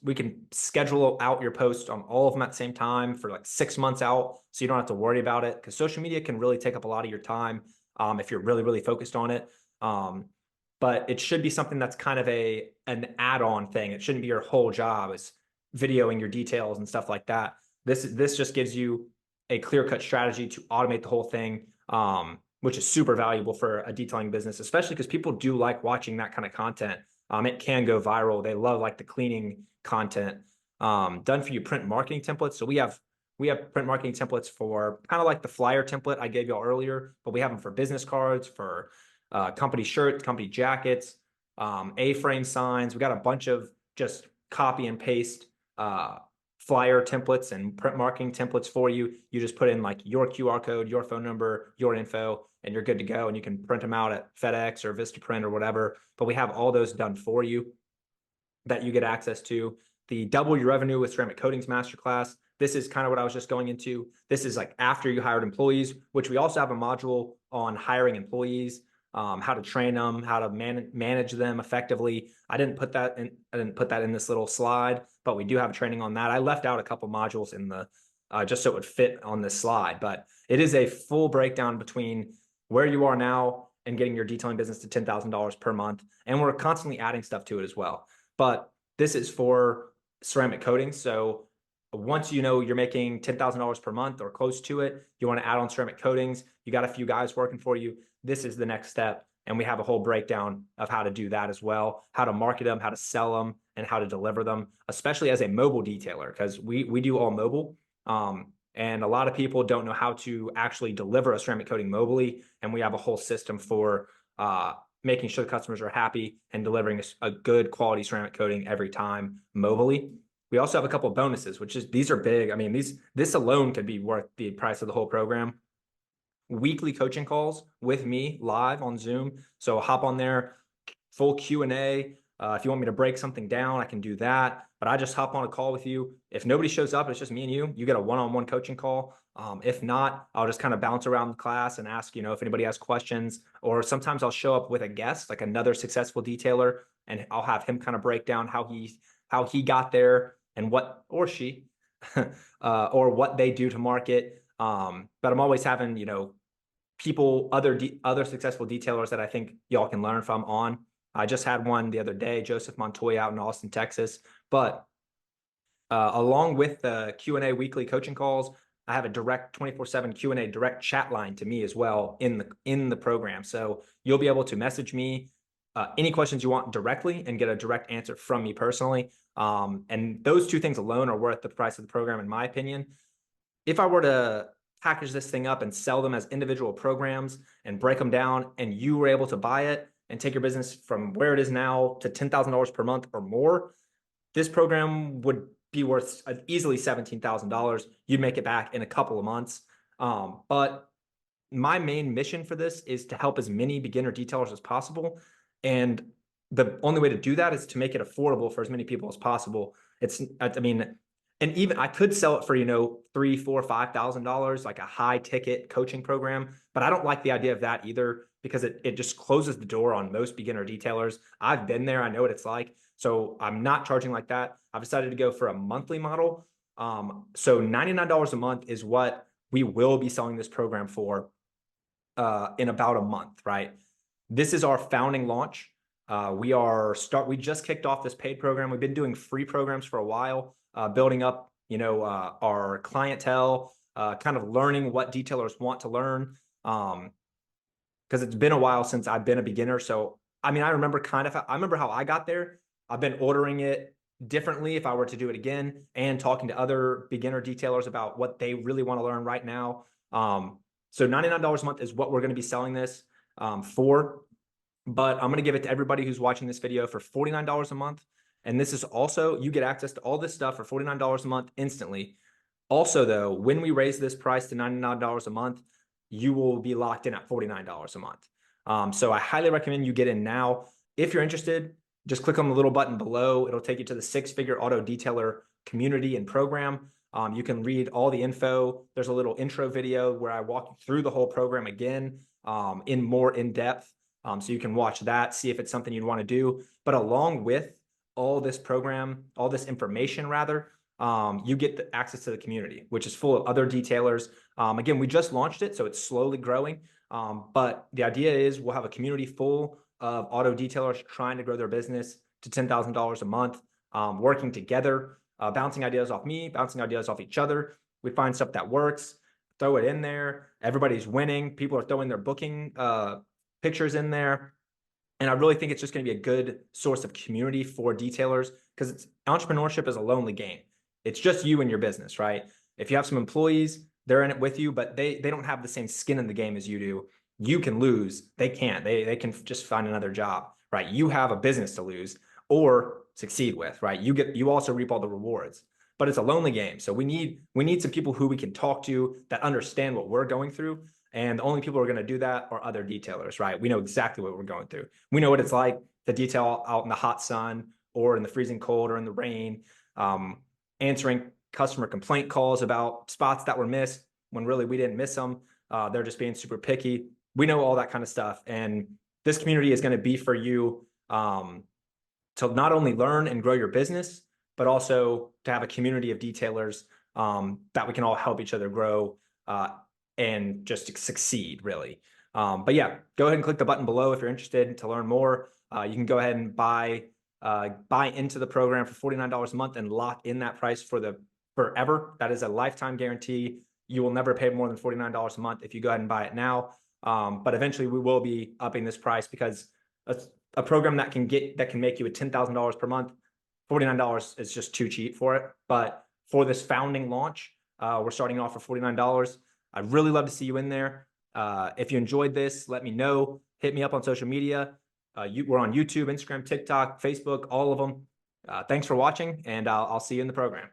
We can schedule out your posts on all of them at the same time for like 6 months out, so you don't have to worry about it, because social media can really take up a lot of your time if you're really focused on it. But it should be something that's kind of an add-on thing. It shouldn't be your whole job. It's videoing your details and stuff like that. This just gives you a clear-cut strategy to automate the whole thing, which is super valuable for a detailing business, especially because people do like watching that kind of content. It can go viral. They love like the cleaning content. Done for you print marketing templates. So we have print marketing templates for kind of like the flyer template I gave y'all earlier, but we have them for business cards, for company shirts, company jackets, A-frame signs. We got a bunch of just copy and paste flyer templates and print marketing templates for you. You just put in like your QR code, your phone number, your info, and you're good to go. And you can print them out at FedEx or Vistaprint or whatever. But we have all those done for you that you get access to. The Double Your Revenue with Ceramic Coatings Masterclass. This is kind of what I was just going into. This is like after you hired employees, which we also have a module on hiring employees, how to train them, how to manage them effectively. I didn't put that in this little slide, but we do have training on that. I left out a couple modules in the just so it would fit on this slide, but it is a full breakdown between where you are now and getting your detailing business to $10,000 per month. And we're constantly adding stuff to it as well. But this is for ceramic coatings. So once you know you're making $10,000 per month or close to it, you want to add on ceramic coatings, you got a few guys working for you, this is the next step. And we have a whole breakdown of how to do that as well, how to market them, how to sell them, and how to deliver them, especially as a mobile detailer, because we do all mobile. And a lot of people don't know how to actually deliver a ceramic coating mobily. And we have a whole system for making sure the customers are happy and delivering a good quality ceramic coating every time mobily. We also have a couple of bonuses, which is, these are big. I mean, this alone could be worth the price of the whole program. Weekly coaching calls with me live on Zoom. So hop on there, full Q&A. If you want me to break something down, I can do that. But I just hop on a call with you. If nobody shows up, it's just me and you. You get a one-on-one coaching call. If not, I'll just kind of bounce around the class and ask, if anybody has questions. Or sometimes I'll show up with a guest, like another successful detailer, and I'll have him kind of break down how he got there and what, or she, or what they do to market. But I'm always having, people, other successful detailers that I think y'all can learn from on. I just had one the other day, Joseph Montoya out in Austin, Texas. But along with the Q&A weekly coaching calls, I have a direct 24/7 Q&A direct chat line to me as well in the program. So you'll be able to message me any questions you want directly and get a direct answer from me personally. And those two things alone are worth the price of the program, in my opinion. If I were to package this thing up and sell them as individual programs and break them down, and you were able to buy it and take your business from where it is now to $10,000 per month or more, this program would be worth easily $17,000. You'd make it back in a couple of months. But my main mission for this is to help as many beginner detailers as possible. And the only way to do that is to make it affordable for as many people as possible. And even I could sell it for, $3,000, $4,000, $5,000, like a high ticket coaching program. But I don't like the idea of that either, because it just closes the door on most beginner detailers. I've been there. I know what it's like. So I'm not charging like that. I've decided to go for a monthly model. So $99 a month is what we will be selling this program for in about a month, right? This is our founding launch. We just kicked off this paid program. We've been doing free programs for a while, building up, our clientele, kind of learning what detailers want to learn. Because it's been a while since I've been a beginner. So, I remember how I got there. I've been ordering it differently if I were to do it again, and talking to other beginner detailers about what they really want to learn right now. So $99 a month is what we're going to be selling this for. But I'm going to give it to everybody who's watching this video for $49 a month. And this is also, you get access to all this stuff for $49 a month instantly. Also, though, when we raise this price to $99 a month, you will be locked in at $49 a month. So I highly recommend you get in now. If you're interested, just click on the little button below. It'll take you to the 6-figure auto detailer community and program. You can read all the info. There's a little intro video where I walk you through the whole program again in more in depth. So you can watch that, see if it's something you'd want to do. But along with all this program, all this information rather, you get the access to the community, which is full of other detailers. Again, we just launched it, so it's slowly growing. But the idea is we'll have a community full of auto detailers trying to grow their business to $10,000 a month, working together, bouncing ideas off me, bouncing ideas off each other. We find stuff that works, throw it in there. Everybody's winning. People are throwing their booking pictures in there. And I really think it's just going to be a good source of community for detailers, because entrepreneurship is a lonely game. It's just you and your business, right? If you have some employees, they're in it with you, but they don't have the same skin in the game as you do. You can lose. They can't. They can just find another job, right? You have a business to lose or succeed with, right? You also reap all the rewards, but it's a lonely game. So we need some people who we can talk to that understand what we're going through. And the only people who are going to do that are other detailers, right? We know exactly what we're going through. We know what it's like to detail out in the hot sun or in the freezing cold or in the rain, answering customer complaint calls about spots that were missed when really we didn't miss them. They're just being super picky. We know all that kind of stuff. And this community is going to be for you to not only learn and grow your business, but also to have a community of detailers that we can all help each other grow and just succeed, really. But yeah, go ahead and click the button below if you're interested to learn more. You can go ahead and buy into the program for $49 a month and lock in that price for forever. That is a lifetime guarantee. You will never pay more than $49 a month if you go ahead and buy it now. But eventually we will be upping this price, because a program that can make you a $10,000 per month, $49 is just too cheap for it. But for this founding launch, we're starting off for $49. I'd really love to see you in there. If you enjoyed this, let me know. Hit me up on social media. We're on YouTube, Instagram, TikTok, Facebook, all of them. Thanks for watching, and I'll see you in the program.